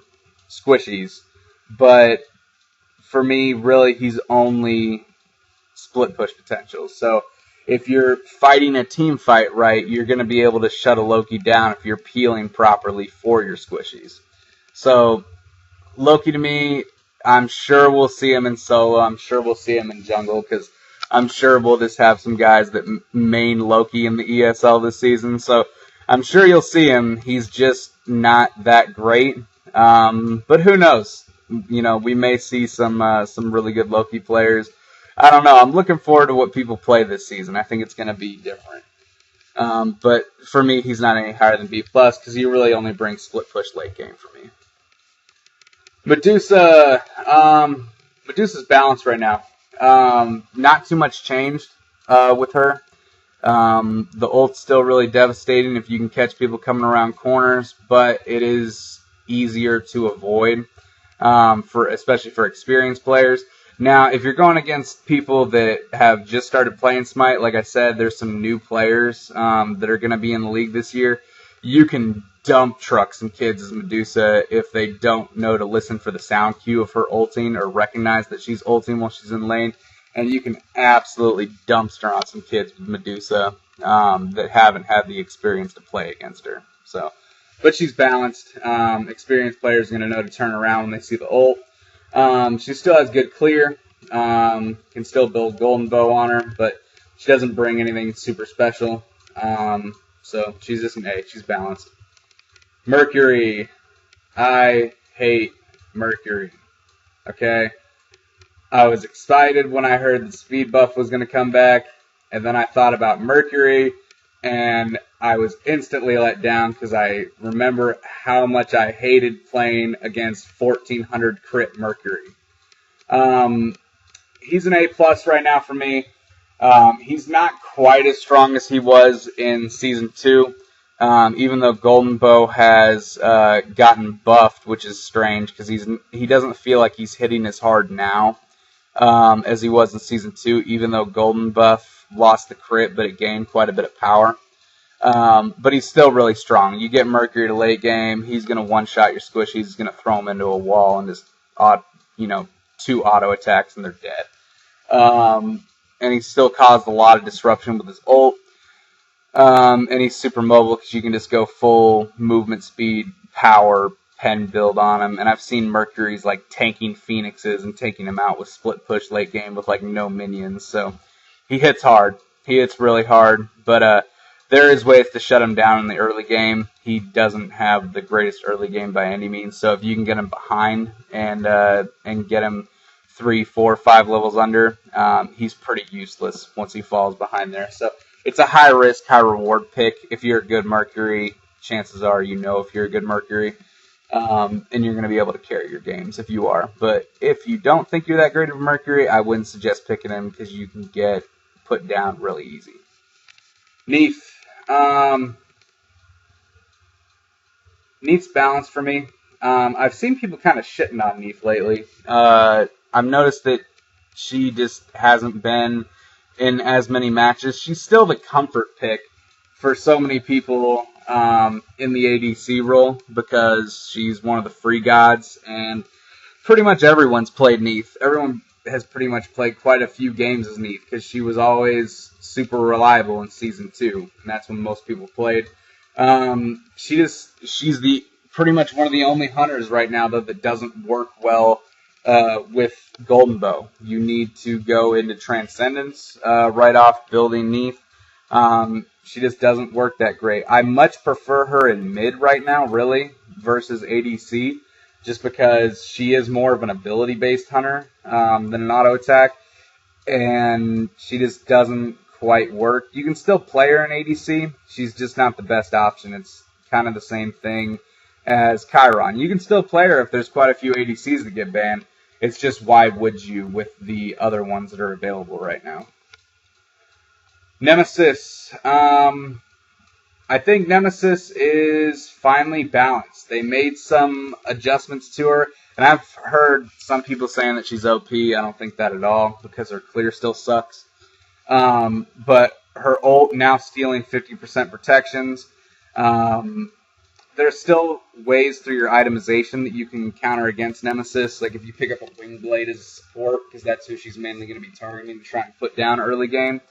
squishies, but for me, really, he's only split push potential. So if you're fighting a team fight right, you're going to be able to shut a Loki down if you're peeling properly for your squishies. So Loki to me, I'm sure we'll see him in solo. I'm sure we'll see him in jungle because I'm sure we'll just have some guys that main Loki in the ESL this season. So I'm sure you'll see him. He's just not that great. But who knows? You know, we may see some really good Loki players. I don't know. I'm looking forward to what people play this season. I think it's going to be different. But for me, he's not any higher than B+ because he really only brings split push late game for me. Medusa, Medusa's balanced right now. Not too much changed with her. The ult's still really devastating if you can catch people coming around corners, but it is easier to avoid, especially for experienced players. Now, if you're going against people that have just started playing Smite, like I said, there's some new players that are going to be in the league this year. You can dump truck some kids as Medusa if they don't know to listen for the sound cue of her ulting or recognize that she's ulting while she's in lane. And you can absolutely dumpster on some kids with Medusa that haven't had the experience to play against her. But she's balanced. Experienced players are going to know to turn around when they see the ult. She still has good clear. Can still build Golden Bow on her, but she doesn't bring anything super special. So she's just an A. She's balanced. Mercury. I hate Mercury. Okay? I was excited when I heard the speed buff was going to come back, and then I thought about Mercury, and I was instantly let down because I remember how much I hated playing against 1400 crit Mercury. He's an A+ right now for me. He's not quite as strong as he was in Season 2, even though Golden Bow has gotten buffed, which is strange because he doesn't feel like he's hitting as hard now as he was in Season 2, even though Golden Buff lost the crit, but it gained quite a bit of power. But he's still really strong. You get Mercury to late game, he's going to one-shot your squishies, he's going to throw them into a wall and just, 2 auto attacks and they're dead. And he still caused a lot of disruption with his ult. And he's super mobile because you can just go full movement speed, power, pen build on him. And I've seen Mercury's like tanking Phoenixes and taking him out with split push late game with like no minions. So he hits hard. He hits really hard. But there is ways to shut him down in the early game. He doesn't have the greatest early game by any means. So if you can get him behind and get him 3, 4, 5 levels under, he's pretty useless once he falls behind there. So it's a high risk, high reward pick. If you're a good Mercury, chances are you know if you're a good Mercury, and you're going to be able to carry your games if you are. But if you don't think you're that great of a Mercury, I wouldn't suggest picking him because you can get put down really easy. Neef. Neef's balanced for me. I've seen people kind of shitting on Neef lately. I've noticed that she just hasn't been in as many matches. She's still the comfort pick for so many people in the ADC role because she's one of the free gods, and pretty much everyone's played Neef. Everyone has pretty much played quite a few games as Neef because she was always super reliable in Season 2, and that's when most people played. She's pretty much one of the only hunters right now though that doesn't work well with Golden Bow. You need to go into Transcendence right off building Neef. She just doesn't work that great. I much prefer her in mid right now, really, versus ADC, just because she is more of an ability-based hunter than an auto attack, and she just doesn't quite work. You can still play her in ADC. She's just not the best option. It's kind of the same thing as Chiron. You can still play her if there's quite a few ADCs that get banned. It's just why would you with the other ones that are available right now. Nemesis. I think Nemesis is finally balanced. They made some adjustments to her, and I've heard some people saying that she's OP. I don't think that at all because her clear still sucks. But her ult now stealing 50% protections. There's still ways through your itemization that you can counter against Nemesis. Like if you pick up a Wing Blade as a support, because that's who she's mainly going to be targeting to try and put down early game.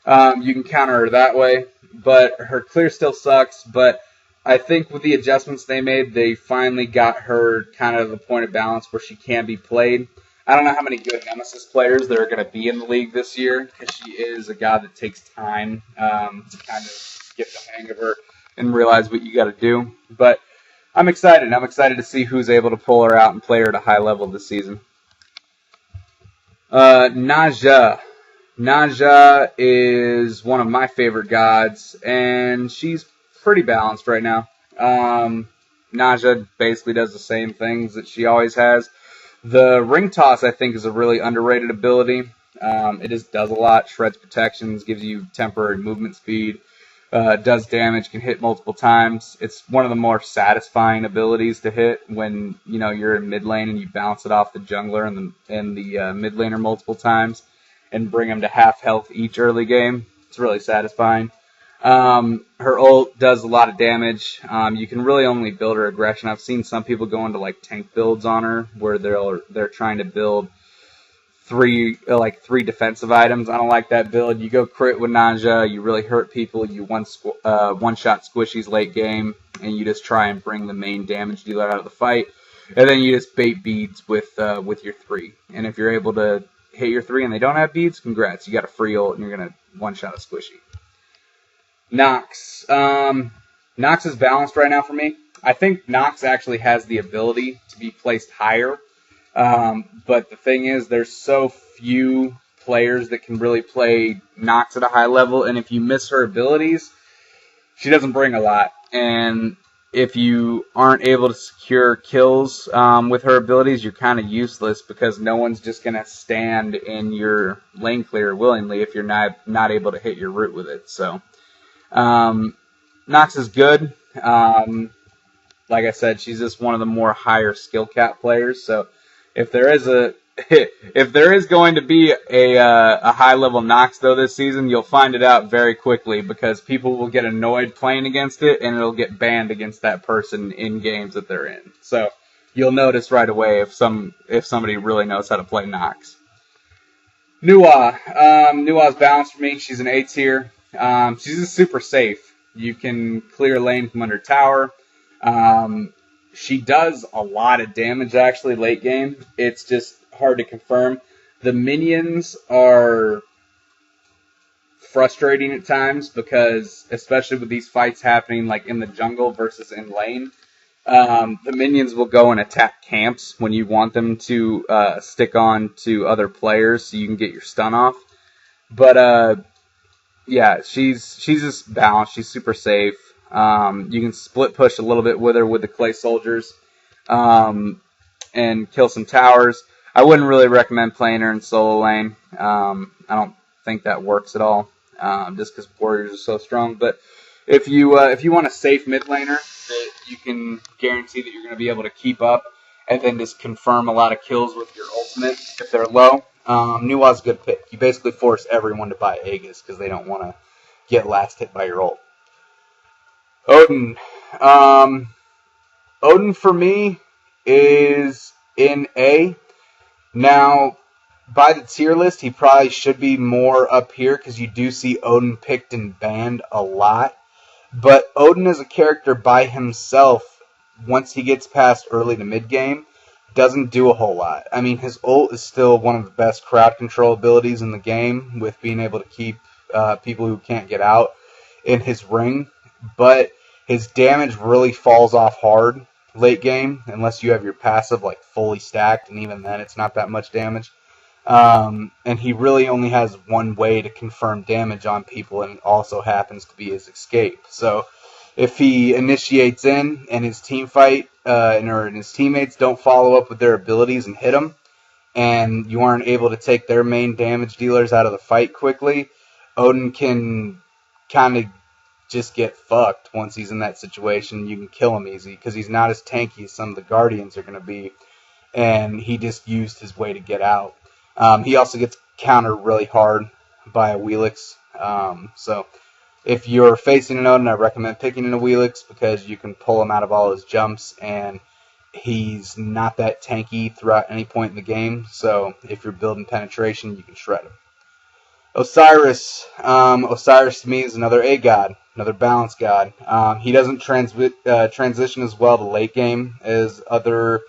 You can counter her that way, but her clear still sucks. But I think with the adjustments they made, they finally got her kind of the point of balance where she can be played. I don't know how many good Nemesis players there are going to be in the league this year, because she is a god that takes time to kind of get the hang of her and realize what you got to do. But I'm excited. I'm excited to see who's able to pull her out and play her at a high level this season. Naja. Naja is one of my favorite gods, and she's pretty balanced right now. Naja basically does the same things that she always has. The ring toss, I think, is a really underrated ability. It just does a lot, shreds protections, gives you temporary movement speed, does damage, can hit multiple times. It's one of the more satisfying abilities to hit when you're in mid lane and you bounce it off the jungler and the mid laner multiple times and bring them to half health each early game. It's really satisfying. Her ult does a lot of damage. You can really only build her aggression. I've seen some people go into like tank builds on her where they're trying to build three defensive items. I don't like that build. You go crit with Naja, you really hurt people. You one shot squishies late game, and you just try and bring the main damage dealer out of the fight, and then you just bait beads with your 3. And if you're able to hit your 3 and they don't have beads, congrats, you got a free ult and you're gonna one shot a squishy. Nox. Nox is balanced right now for me. I think Nox actually has the ability to be placed higher. But the thing is, there's so few players that can really play Nox at a high level, and if you miss her abilities, she doesn't bring a lot. And if you aren't able to secure kills with her abilities, you're kind of useless because no one's just going to stand in your lane clear willingly if you're not able to hit your root with it. So Nox is good. Like I said, she's just one of the more higher skill cap players. So if there is going to be a high level Nox though this season, you'll find it out very quickly because people will get annoyed playing against it and it'll get banned against that person in games that they're in. So you'll notice right away if somebody really knows how to play Nox. Nuwa. Nuwa's balanced for me. She's an A tier. She's just super safe. You can clear lane from under tower. She does a lot of damage actually late game. It's just hard to confirm. The minions are frustrating at times because, especially with these fights happening like in the jungle versus in lane, the minions will go and attack camps when you want them to stick on to other players so you can get your stun off. But yeah, she's just balanced. She's super safe. You can split push a little bit with her with the clay soldiers and kill some towers. I wouldn't really recommend playing her in solo lane. I don't think that works at all, just because warriors are so strong. But if you want a safe mid laner that you can guarantee that you're going to be able to keep up and then just confirm a lot of kills with your ultimate if they're low, Nuwa's a good pick. You basically force everyone to buy Aegis because they don't want to get last hit by your ult. Odin. Odin for me is in A. Now, by the tier list, he probably should be more up here because you do see Odin picked and banned a lot. But Odin as a character by himself, once he gets past early to mid game, doesn't do a whole lot. I mean, his ult is still one of the best crowd control abilities in the game with being able to keep people who can't get out in his ring. But his damage really falls off hard late game unless you have your passive like fully stacked, and even then it's not that much damage. And he really only has one way to confirm damage on people, and it also happens to be his escape. So if he initiates in and his team fight and his teammates don't follow up with their abilities and hit him, and you aren't able to take their main damage dealers out of the fight quickly, Odin can kind of just get fucked once he's in that situation. You can kill him easy because he's not as tanky as some of the Guardians are going to be, and he just used his way to get out. He also gets countered really hard by a Wheelix. So if you're facing an Odin, I recommend picking in a Wheelix because you can pull him out of all his jumps, and he's not that tanky throughout any point in the game. So if you're building penetration, you can shred him. Osiris. Osiris to me is another A god, another balance god. He doesn't transition as well to late game as other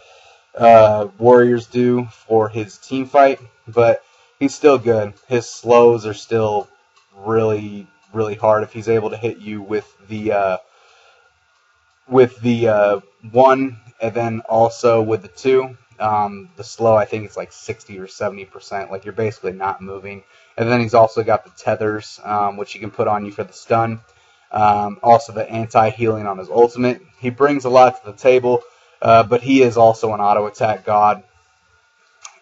warriors do for his team fight, but he's still good. His slows are still really, really hard if he's able to hit you with the one, and then also with the two. The slow, I think it's like 60 or 70%. Like you're basically not moving. And then he's also got the tethers, which he can put on you for the stun. Also the anti-healing on his ultimate. He brings a lot to the table, but he is also an auto attack god,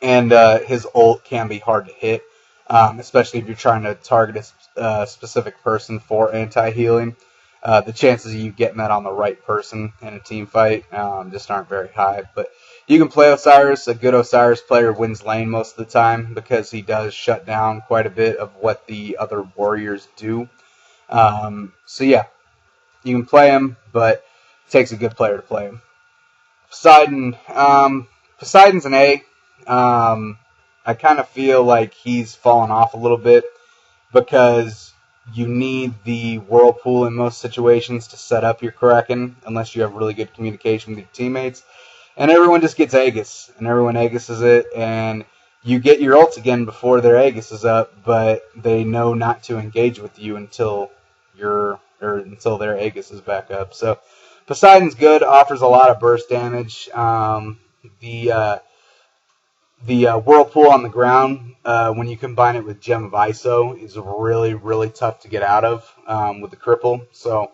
and his ult can be hard to hit, especially if you're trying to target a specific person for anti-healing. The chances of you getting that on the right person in a team fight just aren't very high. But you can play Osiris. A good Osiris player wins lane most of the time because he does shut down quite a bit of what the other warriors do. So yeah, you can play him, but it takes a good player to play him. Poseidon. Poseidon's an A. I kind of feel like he's fallen off a little bit because you need the whirlpool in most situations to set up your Kraken unless you have really good communication with your teammates. And everyone just gets Aegis, and everyone Aegises it, and you get your ult again before their Aegis is up, but they know not to engage with you until until their Aegis is back up. So Poseidon's good, offers a lot of burst damage. The whirlpool on the ground, when you combine it with Gem of ISO, is really, really tough to get out of with the cripple. So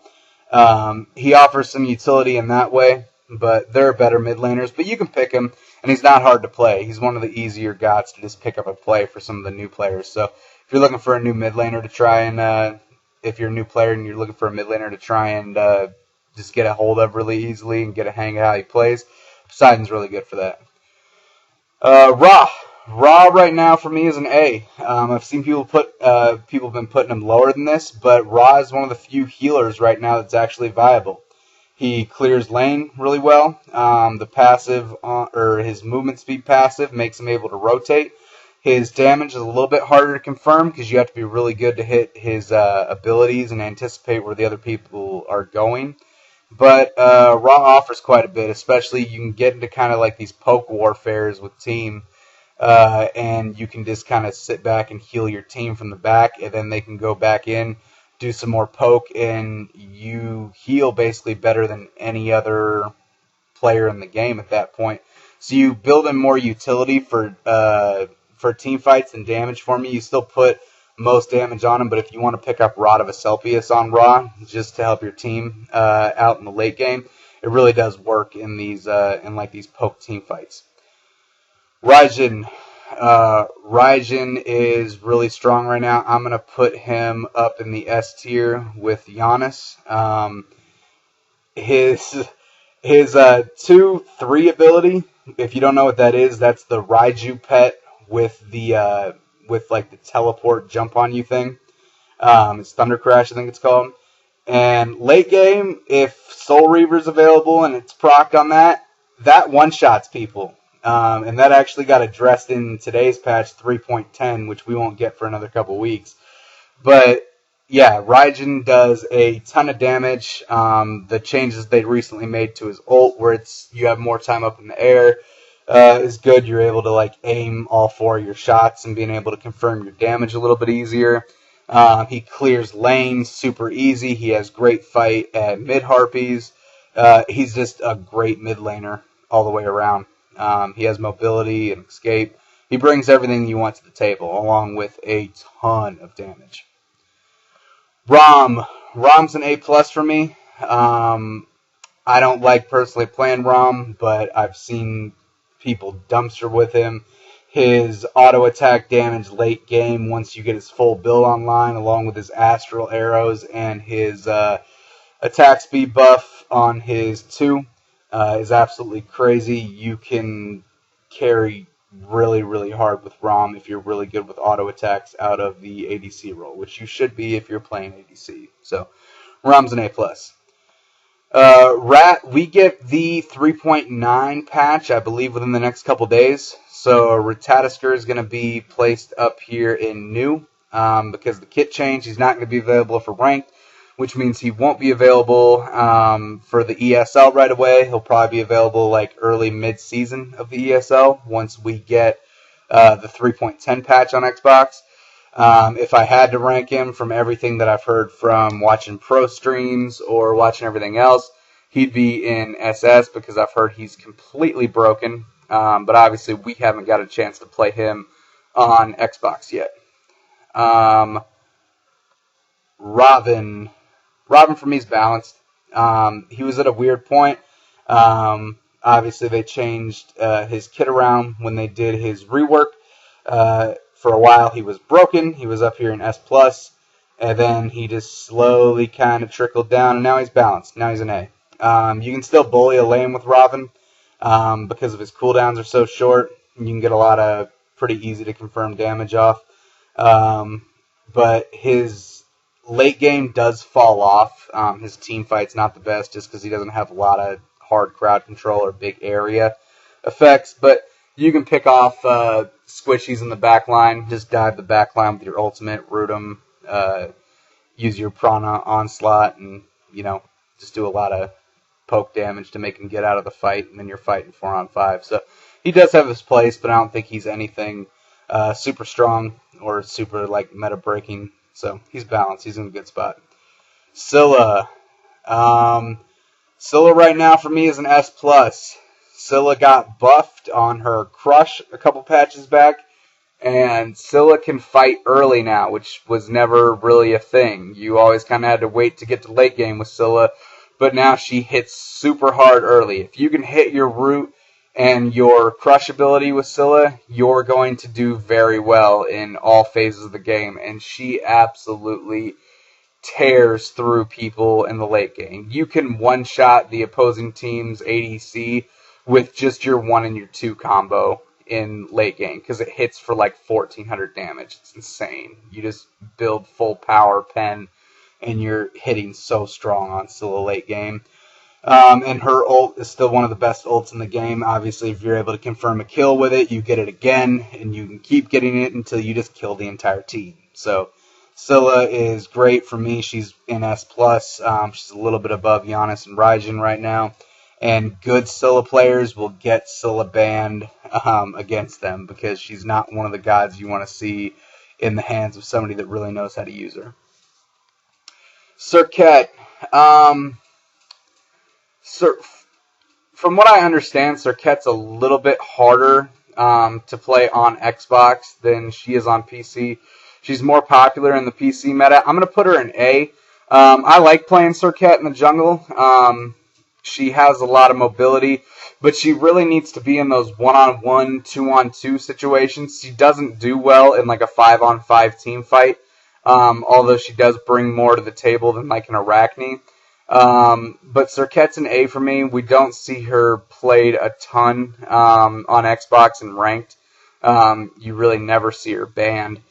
he offers some utility in that way, but they're better mid laners. But you can pick him, and he's not hard to play. He's one of the easier gods to just pick up and play for some of the new players. So if you're looking for a new mid laner to try and, if you're a new player and you're looking for a mid laner to try and just get a hold of really easily and get a hang of how he plays, Poseidon's really good for that. Ra right now for me is an A. I've seen people have been putting him lower than this, but Ra is one of the few healers right now that's actually viable. He clears lane really well. The passive or his movement speed passive makes him able to rotate. His damage is a little bit harder to confirm because you have to be really good to hit his abilities and anticipate where the other people are going. But Raw offers quite a bit, especially you can get into kind of like these poke warfares with team, and you can just kind of sit back and heal your team from the back, and then they can go back in, do some more poke, and you heal basically better than any other player in the game at that point. So you build in more utility for team fights and damage for me. You still put most damage on him, but if you want to pick up Rod of Aselpius on Raw just to help your team out in the late game, it really does work in these poke team fights. Raijin is really strong right now. I'm gonna put him up in the S tier with Giannis. His 2-3 ability, if you don't know what that is, that's the Raiju pet with the teleport jump on you thing. It's Thunder Crash, I think it's called. And late game, if Soul Reaver's available and it's proc on that one-shots people. And that actually got addressed in today's patch 3.10, which we won't get for another couple weeks. But yeah, Raijin does a ton of damage. The changes they recently made to his ult, where you have more time up in the air, is good. You're able to aim all 4 of your shots and being able to confirm your damage a little bit easier. He clears lanes super easy. He has great fight at mid harpies. He's just a great mid laner all the way around. He has mobility and escape. He brings everything you want to the table, along with a ton of damage. Rom's an A+ for me. I don't like personally playing Rom, but I've seen people dumpster with him. His auto attack damage late game, once you get his full build online, along with his astral arrows and his attack speed buff on his 2, is absolutely crazy. You can carry really, really hard with Rom if you're really good with auto attacks out of the ADC role, which you should be if you're playing ADC. So Rom's an A+. Rat, we get the 3.9 patch, I believe, within the next couple days. So Ratatoskr is going to be placed up here in new. because the kit changed. He's not going to be available for ranked, which means he won't be available for the ESL right away. He'll probably be available like early mid-season of the ESL once we get the 3.10 patch on Xbox. If I had to rank him from everything that I've heard from watching pro streams or watching everything else, he'd be in SS because I've heard he's completely broken. But obviously we haven't got a chance to play him on Xbox yet. Robin for me is balanced. He was at a weird point. Obviously they changed his kit around when they did his rework. For a while he was broken. He was up here in S+, and then he just slowly kind of trickled down, and now he's balanced. Now he's an A. You can still bully a lane with Robin because of his cooldowns are so short. You can get a lot of pretty easy to confirm damage off. But his late game does fall off. His team fight's not the best just because he doesn't have a lot of hard crowd control or big area effects. But you can pick off squishies in the back line. Just dive the back line with your ultimate, root them, use your Prana Onslaught, and, just do a lot of poke damage to make him get out of the fight, and then you're fighting 4-on-5. So he does have his place, but I don't think he's anything super strong or super, meta-breaking. So he's balanced. He's in a good spot. Scylla. Scylla right now for me is an S+. Scylla got buffed on her crush a couple patches back, and Scylla can fight early now, which was never really a thing. You always kind of had to wait to get to late game with Scylla, but now she hits super hard early. If you can hit your root and your crush ability with Scylla, you're going to do very well in all phases of the game, and she absolutely tears through people in the late game. You can one-shot the opposing team's ADC with just your 1 and your 2 combo in late game, because it hits for 1,400 damage. It's insane. You just build full power pen, and you're hitting so strong on Scylla late game. And her ult is still one of the best ults in the game. Obviously, if you're able to confirm a kill with it, you get it again, and you can keep getting it until you just kill the entire team. So Scylla is great for me. She's in S+. She's a little bit above Giannis and Raijin right now. And good Scylla players will get Scylla banned against them because she's not one of the gods you want to see in the hands of somebody that really knows how to use her. Serket. From what I understand, Serket's a little bit harder to play on Xbox than she is on PC. She's more popular in the PC meta. I'm going to put her in A. I like playing Serket in the jungle. She has a lot of mobility, but she really needs to be in those 1-on-1, 2-on-2 situations. She doesn't do well in a 5-on-5 team fight, although she does bring more to the table than an Arachne. But Serket's an A for me. We don't see her played a ton on Xbox and ranked. You really never see her banned.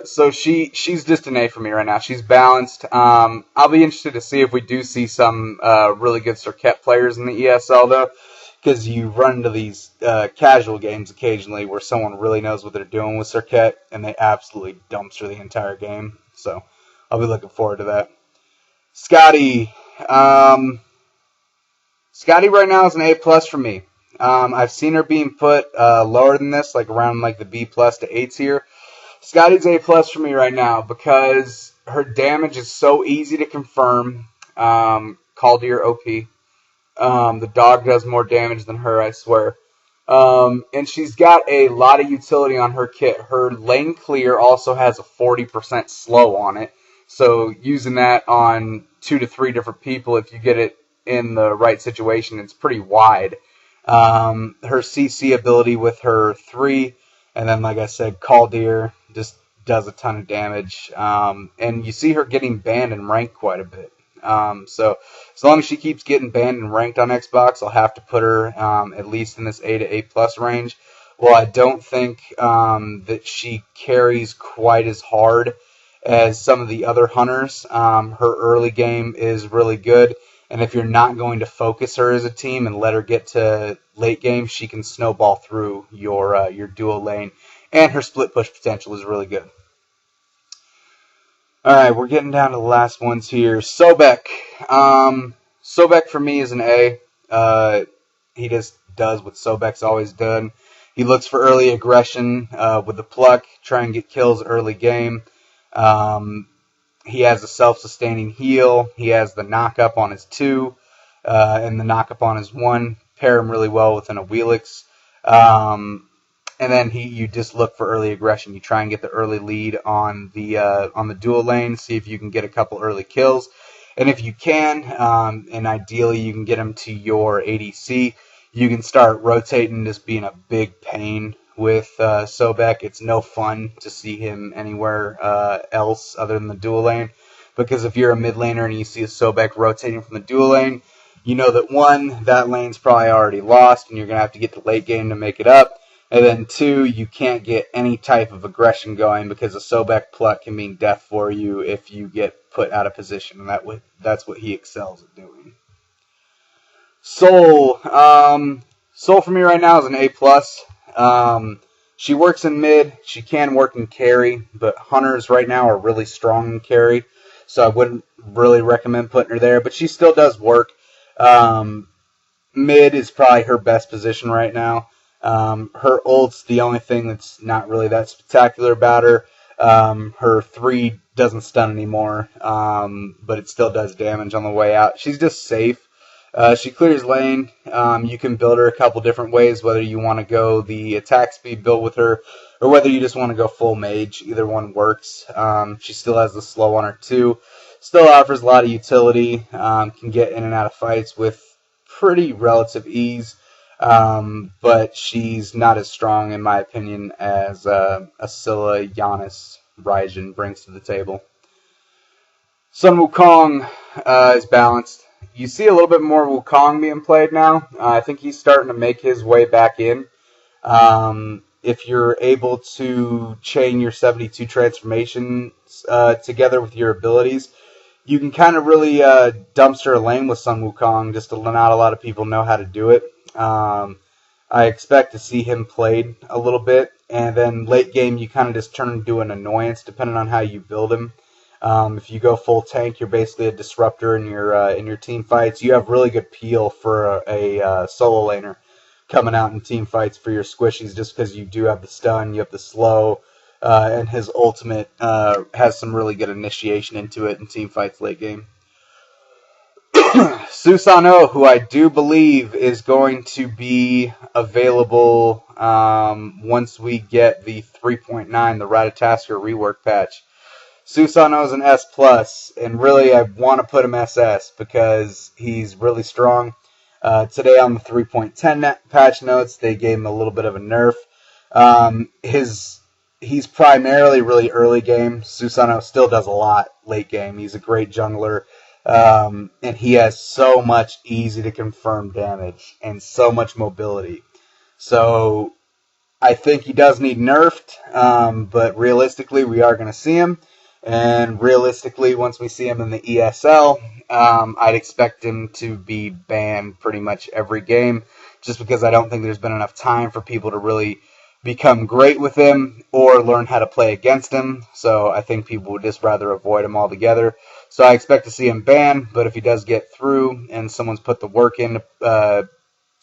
So she's just an A for me right now. She's balanced. I'll be interested to see if we do see some really good Serket players in the ESL, though, because you run into these casual games occasionally where someone really knows what they're doing with Serket, and they absolutely dumpster the entire game. So I'll be looking forward to that. Scotty. Scotty right now is an A+ for me. I've seen her being put lower than this, around the B+ to A tier. Scotty's A+ for me right now because her damage is so easy to confirm. Caldeer OP. The dog does more damage than her, I swear. And she's got a lot of utility on her kit. Her lane clear also has a 40% slow on it. So using that on 2 to 3 different people, if you get it in the right situation, it's pretty wide. Her CC ability with her 3, and then, like I said, Caldeer just does a ton of damage. And you see her getting banned and ranked quite a bit. So as long as she keeps getting banned and ranked on Xbox, I'll have to put her at least in this A to A+ range. Well, I don't think that she carries quite as hard as some of the other hunters. Her early game is really good, and if you're not going to focus her as a team and let her get to late game, she can snowball through your duo lane, and her split push potential is really good. Alright, we're getting down to the last ones here. Sobek. Sobek for me is an A. He just does what Sobek's always done. He looks for early aggression with the pluck, try and get kills early game. He has a self-sustaining heal. He has the knock-up on his 2 and the knock-up on his 1. Pair him really well within a Wheelix. And then you just look for early aggression. You try and get the early lead on the dual lane, see if you can get a couple early kills. And if you can, and ideally you can get them to your ADC, you can start rotating, just being a big pain with Sobek. It's no fun to see him anywhere else other than the dual lane. Because if you're a mid laner and you see a Sobek rotating from the dual lane, you know that 1, that lane's probably already lost and you're going to have to get to late game to make it up. And then 2, you can't get any type of aggression going because a Sobek pluck can mean death for you if you get put out of position. And that's what he excels at doing. Soul. Soul for me right now is an A+. She works in mid. She can work in carry, but hunters right now are really strong in carry. So I wouldn't really recommend putting her there, but she still does work. Mid is probably her best position right now. Her ult's the only thing that's not really that spectacular about her. Her 3 doesn't stun anymore, but it still does damage on the way out. She's just safe. She clears lane. You can build her a couple different ways, whether you want to go the attack speed build with her, or whether you just want to go full mage. Either one works. She still has the slow on her too. Still offers a lot of utility. Can get in and out of fights with pretty relative ease. But she's not as strong, in my opinion, as Ascilla, Giannis, Raijin brings to the table. Sun Wukong is balanced. You see a little bit more Wukong being played now. I think he's starting to make his way back in. If you're able to chain your 72 transformations together with your abilities, you can kind of really dumpster a lane with Sun Wukong, just to not a lot of people know how to do it. I expect to see him played a little bit, and then late game you kind of just turn into an annoyance depending on how you build him. If you go full tank, you're basically a disruptor in your team fights. You have really good peel for a solo laner coming out in team fights for your squishies, just because you do have the stun, you have the slow, and his ultimate has some really good initiation into it in team fights late game. Susanoo, who I do believe is going to be available once we get the 3.9, the Ratatasker rework patch. Susanoo is an S+, and really I want to put him SS because he's really strong. Today on the 3.10 patch notes, they gave him a little bit of a nerf. He's primarily really early game. Susanoo still does a lot late game. He's a great jungler. And he has so much easy to confirm damage and so much mobility. So I think he does need nerfed, but realistically we are going to see him. And realistically, once we see him in the ESL, I'd expect him to be banned pretty much every game, just because I don't think there's been enough time for people to really become great with him or learn how to play against him. So I think people would just rather avoid him altogether. So I expect to see him banned, but if he does get through and someone's put the work in to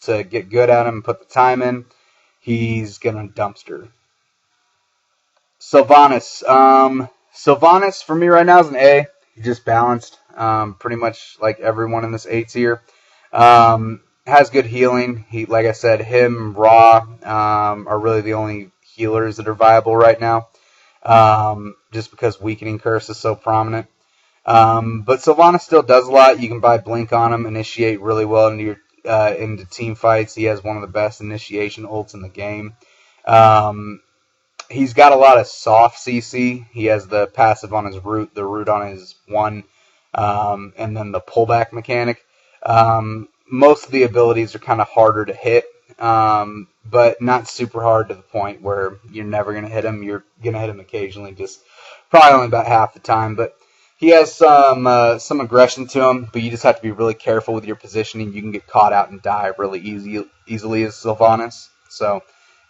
get good at him and put the time in, he's going to dumpster. Sylvanas. Sylvanas, for me right now, is an A. He's just balanced, pretty much like everyone in this A tier. Has good healing. Like I said, him, Ra, are really the only healers that are viable right now, just because Weakening Curse is so prominent. But Sylvanas still does a lot. You can buy Blink on him, initiate really well into team fights. He has one of the best initiation ults in the game. He's got a lot of soft CC. He has the passive on his root, the root on his 1, and then the pullback mechanic. Most of the abilities are kind of harder to hit, but not super hard to the point where you're never going to hit him. You're going to hit him occasionally, just probably only about half the time. But he has some aggression to him, but you just have to be really careful with your positioning. You can get caught out and die really easily as Sylvanas. So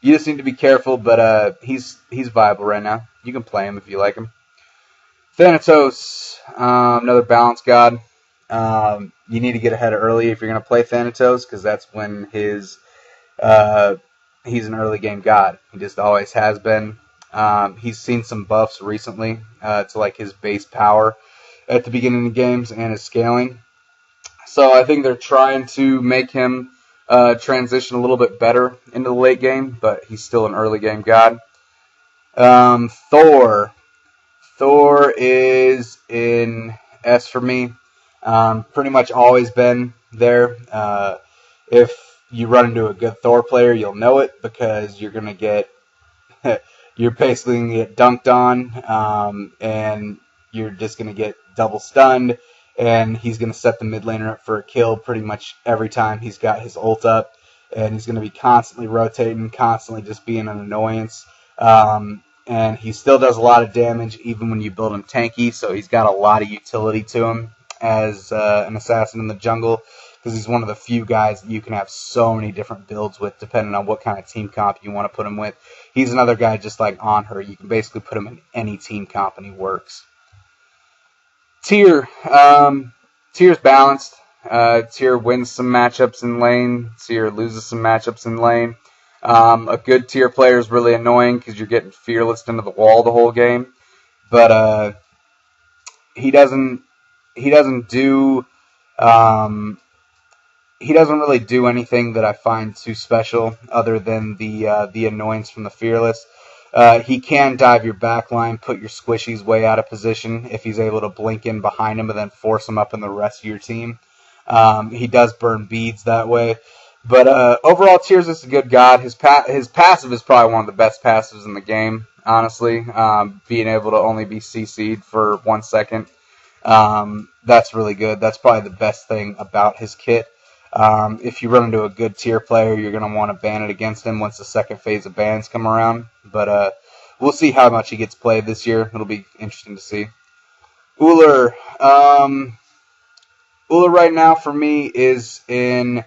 you just need to be careful, but he's viable right now. You can play him if you like him. Thanatos, another balance god. You need to get ahead early if you're going to play Thanatos, because that's when he's an early game god. He just always has been. He's seen some buffs recently to like his base power at the beginning of games and his scaling. So I think they're trying to make him transition a little bit better into the late game, but he's still an early game god. Thor. Thor is in S for me. Pretty much always been there. If you run into a good Thor player, you'll know it because you're gonna get you're basically gonna get dunked on, and you're just gonna get double stunned, and he's gonna set the mid laner up for a kill pretty much every time he's got his ult up, and he's gonna be constantly rotating, constantly just being an annoyance. And he still does a lot of damage even when you build him tanky, so he's got a lot of utility to him as an assassin in the jungle, because he's one of the few guys that you can have so many different builds with depending on what kind of team comp you want to put him with. He's another guy just like on her. You can basically put him in any team comp and he works. Tyr. Tyr's balanced. Tyr wins some matchups in lane. Tyr loses some matchups in lane. A good Tyr player is really annoying because you're getting fearless into the wall the whole game. But he doesn't do he doesn't really do anything that I find too special other than the annoyance from the fearless. He can dive your backline, put your squishies way out of position if he's able to blink in behind him and then force him up in the rest of your team. He does burn beads that way. But overall, Tyr's is a good god. His passive is probably one of the best passives in the game, honestly. Being able to only be CC'd for 1 second. That's really good. That's probably the best thing about his kit. If you run into a good Tyr player, you're going to want to ban it against him once the second phase of bans come around. But we'll see how much he gets played this year. It'll be interesting to see. Ullr. Ullr right now for me is in...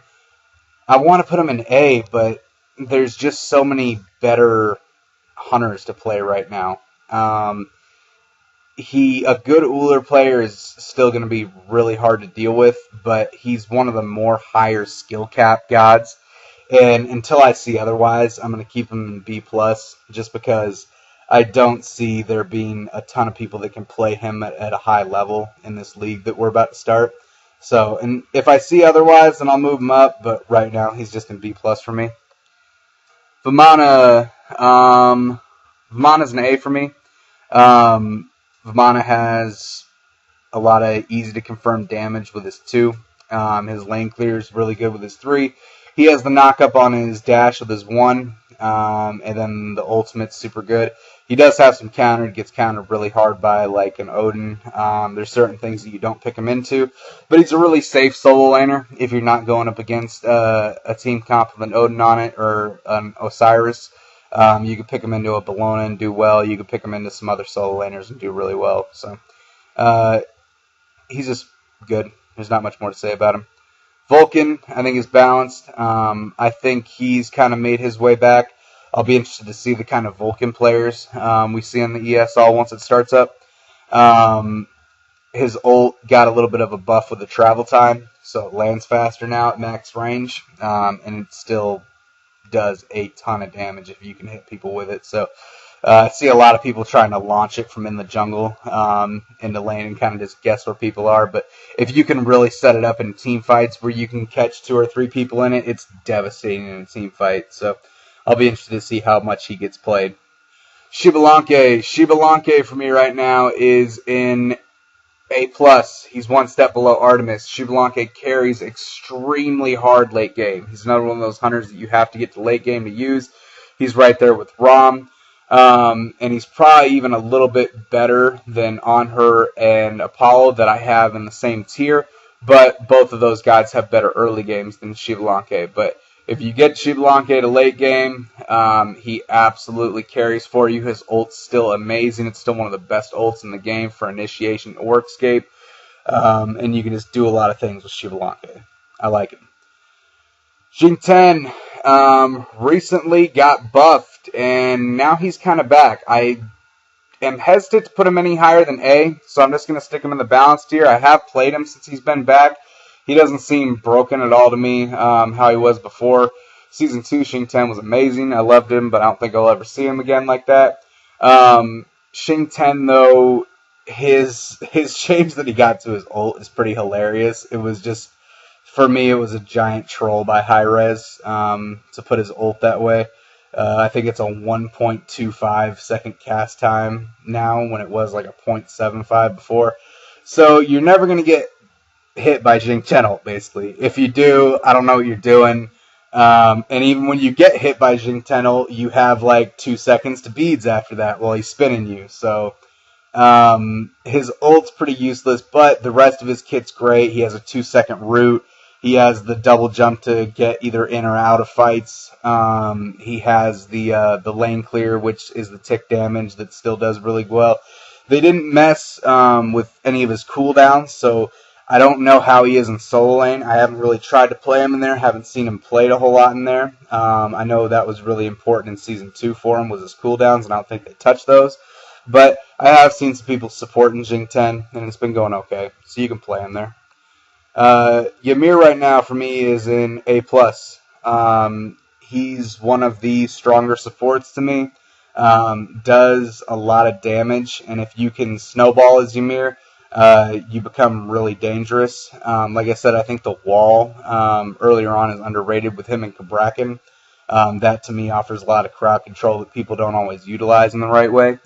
I want to put him in A, but there's just so many better hunters to play right now. A good Ullr player is still going to be really hard to deal with, but he's one of the more higher skill cap gods. And until I see otherwise, I'm going to keep him in B+, just because I don't see there being a ton of people that can play him at a high level in this league that we're about to start. So, and if I see otherwise, then I'll move him up, but right now he's just in B+ for me. Vamana. Vamana's an A for me. Vamana has a lot of easy to confirm damage with his 2. His lane clear is really good with his 3. He has the knock-up on his dash with his 1, and then the ultimate's super good. He does have some counter. He gets countered really hard by like an Odin. There's certain things that you don't pick him into, but he's a really safe solo laner if you're not going up against a team comp with an Odin on it or an Osiris. You can pick him into a Bellona and do well. You can pick him into some other solo laners and do really well. So he's just good. There's not much more to say about him. Vulcan, I think, is balanced. I think he's kind of made his way back. I'll be interested to see the kind of Vulcan players we see in the ESL once it starts up. His ult got a little bit of a buff with the travel time, so it lands faster now at max range, and it still does a ton of damage if you can hit people with it. So I see a lot of people trying to launch it from in the jungle into lane and kind of just guess where people are. But if you can really set it up in team fights where you can catch 2 or 3 people in it, it's devastating in a team fight. So I'll be interested to see how much he gets played. Xbalanque. Xbalanque for me right now is in A+. He's 1 step below Artemis. Xbalanque carries extremely hard late game. He's another one of those hunters that you have to get to late game to use. He's right there with Rom. And he's probably even a little bit better than Anhur and Apollo that I have in the same tier. But both of those guys have better early games than Xbalanque. But if you get Xbalanque to late game, he absolutely carries for you. His ult's still amazing. It's still one of the best ults in the game for initiation or escape. And you can just do a lot of things with Xbalanque. I like him. Xingtian recently got buffed, and now he's kind of back. am hesitant to put him any higher than A, so I'm just going to stick him in the balanced tier. I have played him since he's been back. He doesn't seem broken at all to me, how he was before. Season 2, Xing Ten was amazing. I loved him, but I don't think I'll ever see him again like that. Xing Ten, though, his change that he got to his ult is pretty hilarious. It was just, for me, it was a giant troll by Hi-Rez to put his ult that way. I think it's a 1.25 second cast time now when it was like a 0.75 before. So you're never going to get hit by Xing Ten ult, basically. If you do, I don't know what you're doing. And even when you get hit by Xing Ten ult, you have like 2 seconds to beads after that while he's spinning you. So his ult's pretty useless, but the rest of his kit's great. He has a 2-second root. He has the double jump to get either in or out of fights. He has the lane clear, which is the tick damage that still does really well. They didn't mess with any of his cooldowns, so I don't know how he is in solo lane. I haven't really tried to play him in there. Haven't seen him played a whole lot in there. I know that was really important in Season 2 for him, was his cooldowns, and I don't think they touched those. But I have seen some people supporting Xing Ten, and it's been going okay, so you can play him there. Ymir right now for me is in A+. He's one of the stronger supports to me. Does a lot of damage, and if you can snowball as Ymir, you become really dangerous. Like I said, I think the wall earlier on is underrated with him and Kabrakan. That to me offers a lot of crowd control that people don't always utilize in the right way.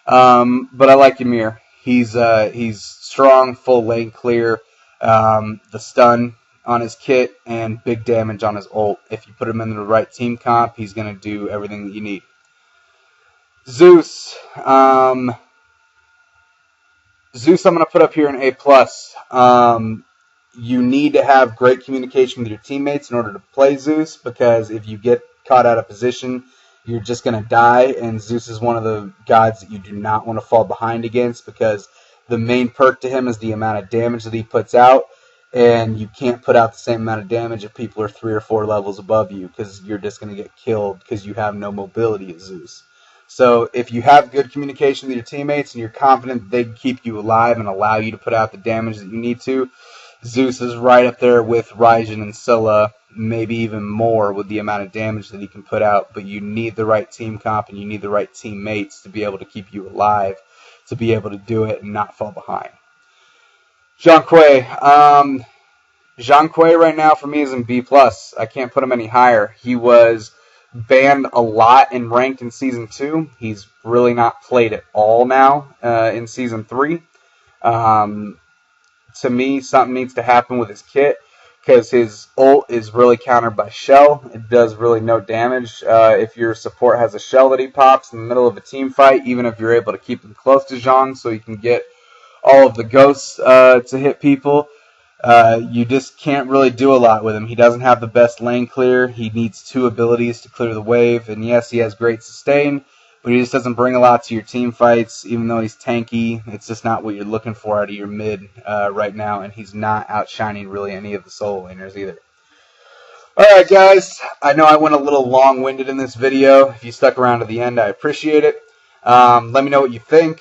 But I like Ymir. He's strong, full lane clear. The stun on his kit and big damage on his ult. If you put him in the right team comp, he's going to do everything that you need. Zeus. Zeus I'm going to put up here in A+. You need to have great communication with your teammates in order to play Zeus, because if you get caught out of position, you're just going to die, and Zeus is one of the gods that you do not want to fall behind against, because the main perk to him is the amount of damage that he puts out, and you can't put out the same amount of damage if people are 3 or 4 levels above you, because you're just going to get killed because you have no mobility as Zeus. So if you have good communication with your teammates and you're confident that they can keep you alive and allow you to put out the damage that you need to, Zeus is right up there with Raijin and Scylla, maybe even more with the amount of damage that he can put out, but you need the right team comp and you need the right teammates to be able to keep you alive, to be able to do it and not fall behind. Zhang Kui. Zhang Kui right now for me is in B+. I can't put him any higher. He was banned a lot in ranked in Season 2. He's really not played at all now in Season 3. To me, something needs to happen with his kit, because his ult is really countered by shell. It does really no damage. If your support has a shell that he pops in the middle of a team fight, even if you're able to keep him close to Zhang so you can get all of the ghosts to hit people, you just can't really do a lot with him. He doesn't have the best lane clear. He needs 2 abilities to clear the wave, and yes, he has great sustain, but he just doesn't bring a lot to your team fights. Even though he's tanky, it's just not what you're looking for out of your mid right now, and he's not outshining really any of the solo laners either. Alright guys, I know I went a little long-winded in this video. If you stuck around to the end, I appreciate it. Let me know what you think.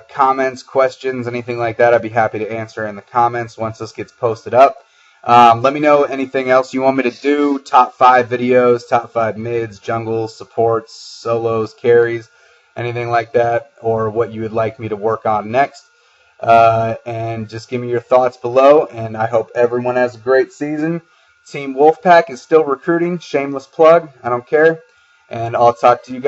Comments, questions, anything like that, I'd be happy to answer in the comments once this gets posted up. Let me know anything else you want me to do. Top 5 videos, top 5 mids, jungles, supports, solos, carries, anything like that, or what you would like me to work on next. And just give me your thoughts below, and I hope everyone has a great season. Team Wolfpack is still recruiting. Shameless plug. I don't care. And I'll talk to you guys.